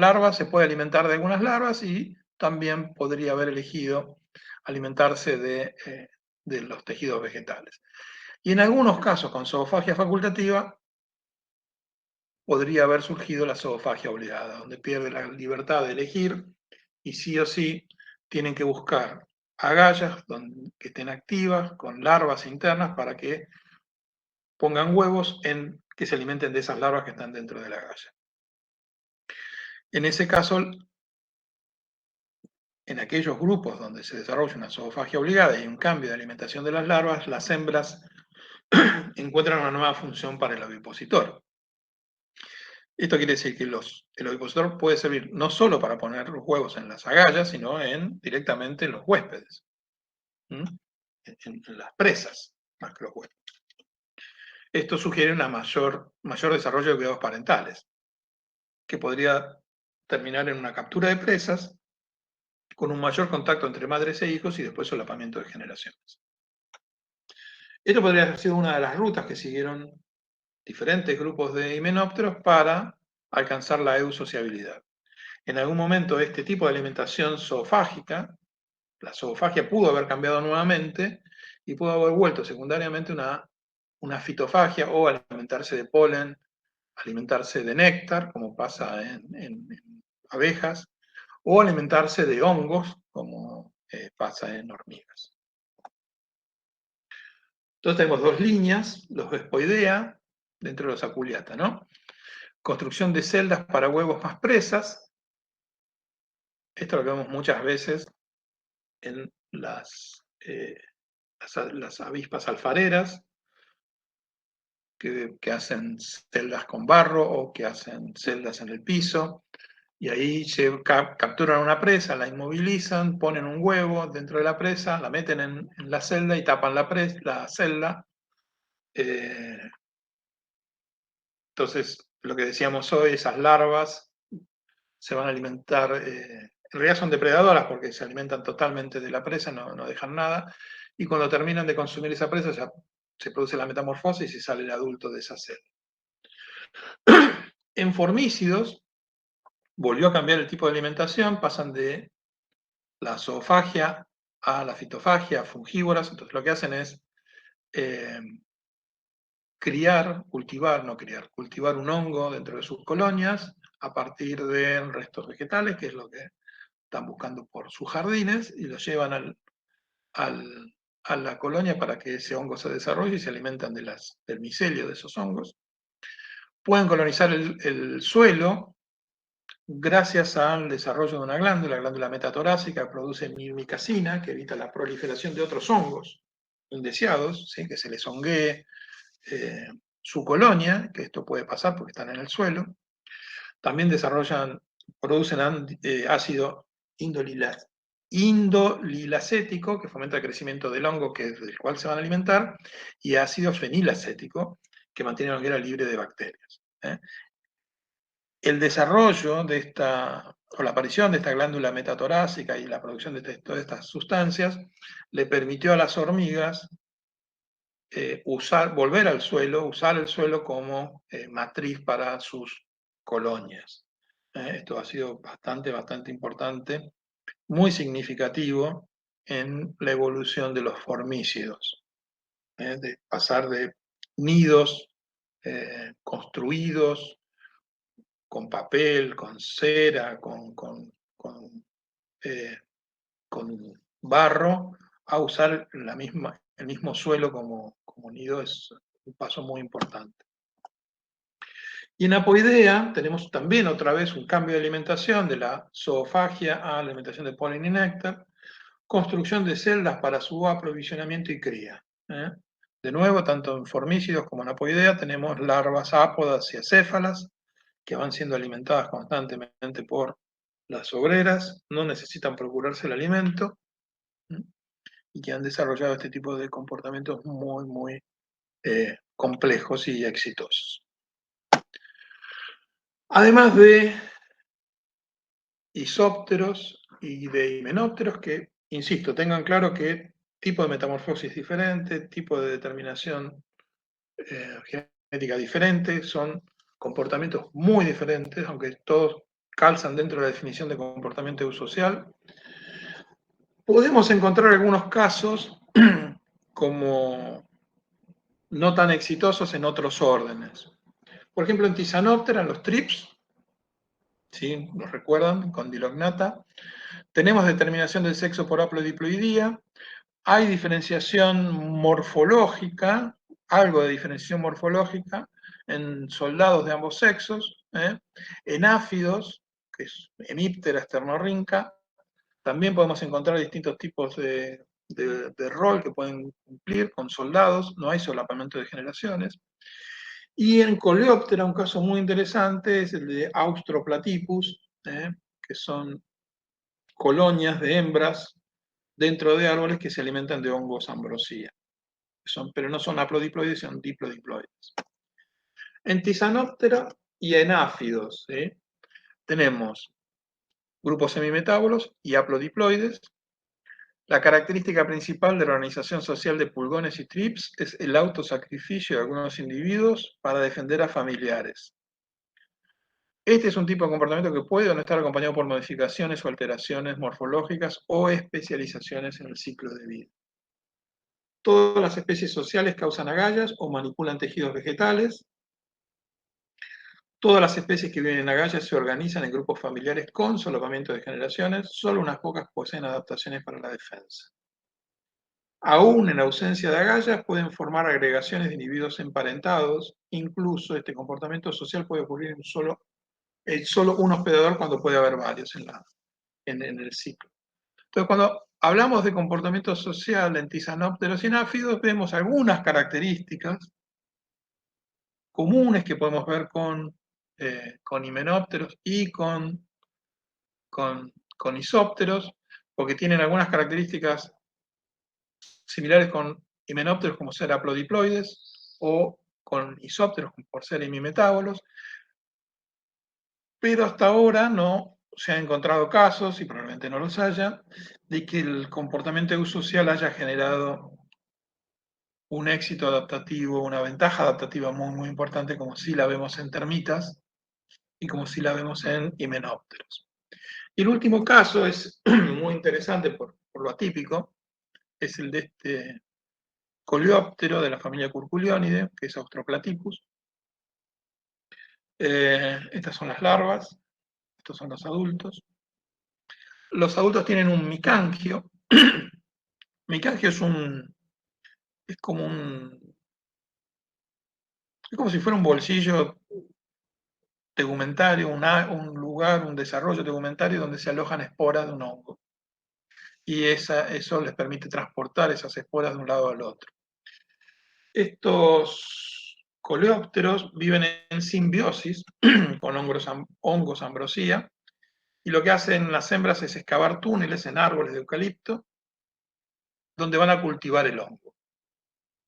larvas, se puede alimentar de algunas larvas, y también podría haber elegido alimentarse de los tejidos vegetales. Y en algunos casos, con zoofagia facultativa, podría haber surgido la zoofagia obligada, donde pierde la libertad de elegir y sí o sí tienen que buscar agallas que estén activas, con larvas internas, para que pongan huevos que se alimenten de esas larvas que están dentro de la agalla. En ese caso, en aquellos grupos donde se desarrolla una zoofagia obligada y un cambio de alimentación de las larvas, las hembras encuentran una nueva función para el ovipositor. Esto quiere decir que el ovipositor puede servir no solo para poner los huevos en las agallas, sino directamente en los huéspedes, en las presas, más que los huéspedes. Esto sugiere un mayor desarrollo de cuidados parentales, que podría terminar en una captura de presas, con un mayor contacto entre madres e hijos y después solapamiento de generaciones. Esto podría haber sido una de las rutas que siguieron diferentes grupos de himenópteros para alcanzar la eusociabilidad. En algún momento este tipo de alimentación zoofágica, la zoofagia pudo haber cambiado nuevamente y pudo haber vuelto secundariamente una fitofagia, o alimentarse de polen, alimentarse de néctar, como pasa en abejas, o alimentarse de hongos, como pasa en hormigas. Entonces tenemos dos líneas, los Vespoidea, dentro de los Aculeata, ¿no? Construcción de celdas para huevos más presas. Esto lo vemos muchas veces en las avispas alfareras, que hacen celdas con barro o que hacen celdas en el piso, y ahí capturan una presa, la inmovilizan, ponen un huevo dentro de la presa, la meten en la celda y tapan la celda. Entonces, lo que decíamos hoy, esas larvas se van a alimentar, en realidad son depredadoras porque se alimentan totalmente de la presa, no dejan nada, y cuando terminan de consumir esa presa ya se produce la metamorfosis y sale el adulto de esa celda. En formícidos, volvió a cambiar el tipo de alimentación, pasan de la zoofagia a la fitofagia, fungívoras. Entonces lo que hacen es cultivar un hongo dentro de sus colonias a partir de restos vegetales, que es lo que están buscando por sus jardines, y lo llevan a la colonia para que ese hongo se desarrolle y se alimentan del micelio de esos hongos. Pueden colonizar el suelo gracias al desarrollo de una glándula, la glándula metatorácica, que produce mirmicacina, que evita la proliferación de otros hongos indeseados, ¿sí? Que se les honguee su colonia, que esto puede pasar porque están en el suelo. También producen ácido indolilacético, que fomenta el crecimiento del hongo del cual se van a alimentar, y ácido fenilacético, que mantiene la hoguera libre de bacterias. El desarrollo o la aparición de esta glándula metatorácica y la producción de todas estas sustancias le permitió a las hormigas volver al suelo, usar el suelo como matriz para sus colonias. Esto ha sido bastante importante, muy significativo en la evolución de los formícidos, de pasar de nidos construidos con papel, con cera, con barro, a usar el mismo suelo como nido. Es un paso muy importante. Y en apoidea tenemos también otra vez un cambio de alimentación de la zoofagia a la alimentación de polen y néctar, construcción de celdas para su aprovisionamiento y cría. De nuevo, tanto en formícidos como en apoidea tenemos larvas ápodas y acéfalas que van siendo alimentadas constantemente por las obreras, no necesitan procurarse el alimento y que han desarrollado este tipo de comportamientos muy complejos y exitosos. Además de isópteros y de himenópteros, que, insisto, tengan claro que tipo de metamorfosis diferente, tipo de determinación genética diferente, son comportamientos muy diferentes, aunque todos calzan dentro de la definición de comportamiento eusocial. Podemos encontrar algunos casos como no tan exitosos en otros órdenes. Por ejemplo, en Tisanoptera, en los trips, ¿sí? ¿Los recuerdan? Con dilognata. Tenemos determinación del sexo por haplodiploidía. Hay diferenciación morfológica, algo de diferenciación morfológica en soldados de ambos sexos. En áfidos, que es Hemiptera sternorhynca, también podemos encontrar distintos tipos de rol que pueden cumplir con soldados, no hay solapamiento de generaciones. Y en Coleóptera, un caso muy interesante es el de Austroplatypus, que son colonias de hembras dentro de árboles que se alimentan de hongos ambrosía. Pero no son haplodiploides, son diplodiploides. En Tisanoptera y en áfidos tenemos grupos semimetábolos y haplodiploides. La característica principal de la organización social de pulgones y trips es el autosacrificio de algunos individuos para defender a familiares. Este es un tipo de comportamiento que puede o no estar acompañado por modificaciones o alteraciones morfológicas o especializaciones en el ciclo de vida. Todas las especies sociales causan agallas o manipulan tejidos vegetales. Todas las especies que viven en agallas se organizan en grupos familiares con solapamiento de generaciones. Solo unas pocas poseen adaptaciones para la defensa. Aún en ausencia de agallas pueden formar agregaciones de individuos emparentados. Incluso este comportamiento social puede ocurrir en solo un hospedador cuando puede haber varios en el ciclo. Entonces, cuando hablamos de comportamiento social en tisanópteros y en áfidos, vemos algunas características comunes que podemos ver con himenópteros y con isópteros, porque tienen algunas características similares con himenópteros como ser haplodiploides o con isópteros por ser hemimetábolos, pero hasta ahora no se han encontrado casos, y probablemente no los haya, de que el comportamiento eusocial haya generado un éxito adaptativo, una ventaja adaptativa muy importante, como sí la vemos en termitas, y como si la vemos en himenópteros. Y el último caso es muy interesante por lo atípico, es el de este coleóptero de la familia Curculionidae, que es Austroclatypus. Estas son las larvas, estos son los adultos. Los adultos tienen un micangio. Micangio es como es como si fuera un bolsillo tegumentario, un lugar, un desarrollo tegumentario donde se alojan esporas de un hongo. Y eso les permite transportar esas esporas de un lado al otro. Estos coleópteros viven en simbiosis con hongos ambrosía, y lo que hacen las hembras es excavar túneles en árboles de eucalipto donde van a cultivar el hongo.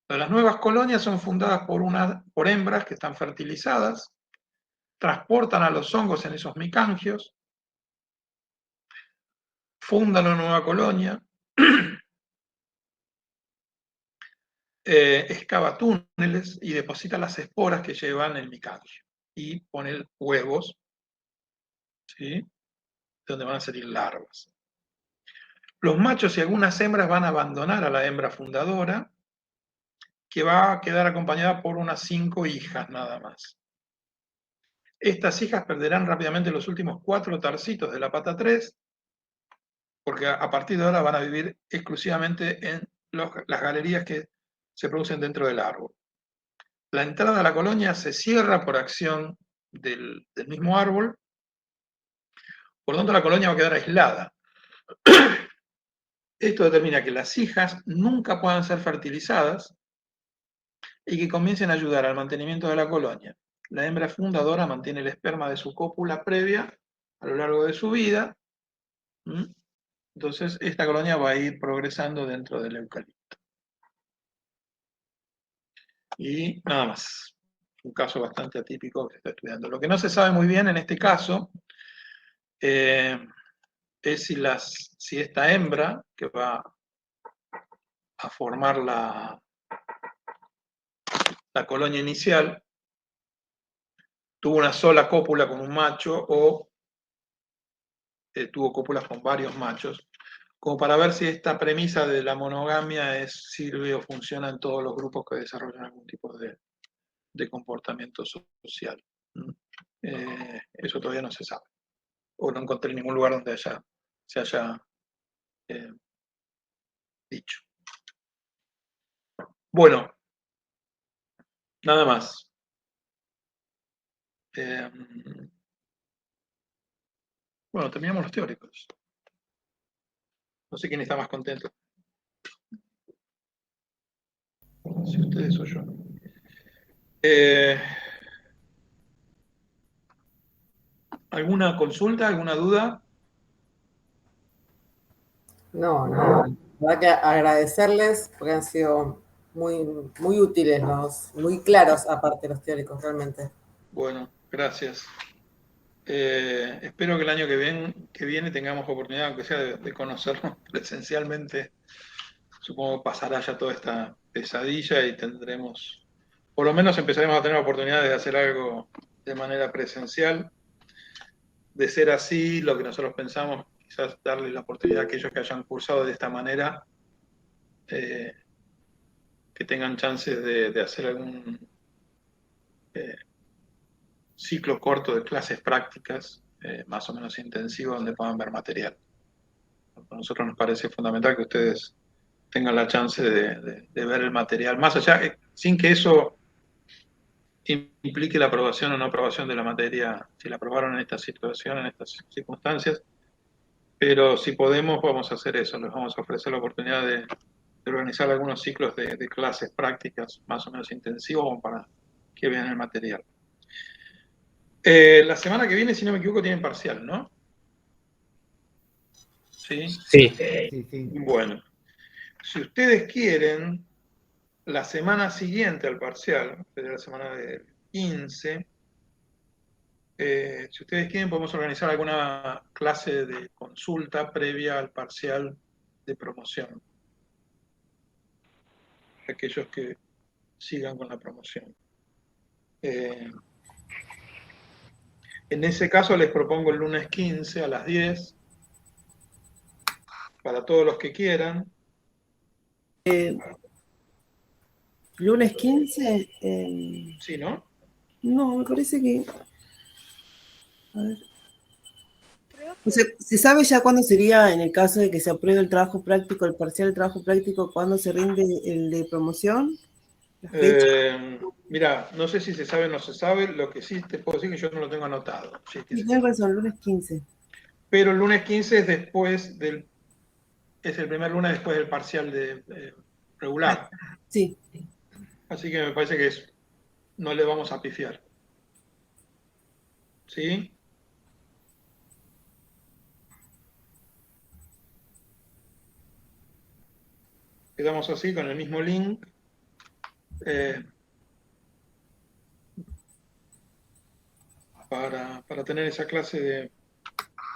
Las nuevas colonias son fundadas por hembras que están fertilizadas, transportan a los hongos en esos micangios, fundan una nueva colonia, excava túneles y deposita las esporas que llevan el micangio y pone huevos, ¿sí?, donde van a salir larvas. Los machos y algunas hembras van a abandonar a la hembra fundadora, que va a quedar acompañada por unas 5 hijas nada más. Estas hijas perderán rápidamente los últimos 4 tarsitos de la pata 3, porque a partir de ahora van a vivir exclusivamente en las galerías que se producen dentro del árbol. La entrada a la colonia se cierra por acción del mismo árbol, por lo tanto la colonia va a quedar aislada. Esto determina que las hijas nunca puedan ser fertilizadas y que comiencen a ayudar al mantenimiento de la colonia. La hembra fundadora mantiene el esperma de su cópula previa a lo largo de su vida. Entonces, esta colonia va a ir progresando dentro del eucalipto. Y nada más. Un caso bastante atípico que se está estudiando. Lo que no se sabe muy bien en este caso es si esta hembra que va a formar la colonia inicial tuvo una sola cópula con un macho o tuvo cópulas con varios machos, como para ver si esta premisa de la monogamia sirve o funciona en todos los grupos que desarrollan algún tipo de comportamiento social. Eso todavía no se sabe, o no encontré ningún lugar donde se haya dicho. Bueno, nada más. Bueno, terminamos los teóricos. No sé quién está más contento. Si ustedes o yo. ¿Alguna consulta, alguna duda? No, la verdad que agradecerles porque han sido muy, muy útiles, muy claros aparte los teóricos realmente. Bueno, gracias. Espero que el año que viene tengamos oportunidad, aunque sea de conocernos presencialmente. Supongo que pasará ya toda esta pesadilla y por lo menos empezaremos a tener oportunidades de hacer algo de manera presencial. De ser así, lo que nosotros pensamos, quizás darle la oportunidad a aquellos que hayan cursado de esta manera, que tengan chances de hacer algún ciclo corto de clases prácticas, más o menos intensivo, donde puedan ver material. A nosotros nos parece fundamental que ustedes tengan la chance de ver el material, más allá, sin que eso implique la aprobación o no aprobación de la materia, si la aprobaron en esta situación, en estas circunstancias, pero si podemos, vamos a hacer eso, les vamos a ofrecer la oportunidad de organizar algunos ciclos de clases prácticas más o menos intensivos para que vean el material. La semana que viene, si no me equivoco, tienen parcial, ¿no? Sí. Sí. Sí. Bueno, si ustedes quieren, la semana siguiente al parcial, desde la semana del 15, si ustedes quieren, podemos organizar alguna clase de consulta previa al parcial de promoción. Aquellos que sigan con la promoción. En ese caso les propongo el lunes 15 a las 10 para todos los que quieran. Lunes 15. ¿Sí, no? No, me parece que. A ver. O sea, ¿se sabe ya cuándo sería, en el caso de que se apruebe el trabajo práctico, el parcial del trabajo práctico, cuándo se rinde el de promoción? ¿La fecha? Mira, no sé si se sabe o no se sabe, lo que sí te puedo decir que yo no lo tengo anotado. Sí, Sí, tienes razón, lunes 15. pero el lunes 15 es después es el primer lunes después del parcial regular. Sí. Así que me parece que no le vamos a pifiar. ¿Sí? Quedamos así con el mismo link. Para tener esa clase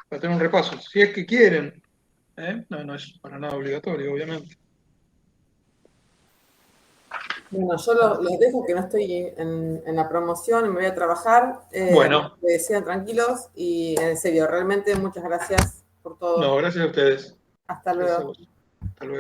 para tener un repaso, si es que quieren, ¿eh? No es para nada obligatorio, obviamente. Bueno, yo los dejo que no estoy en la promoción, me voy a trabajar. Bueno, Que sean tranquilos y en serio, realmente muchas gracias por todo. no, gracias a ustedes. Hasta Gracias a luego. vos. Hasta luego.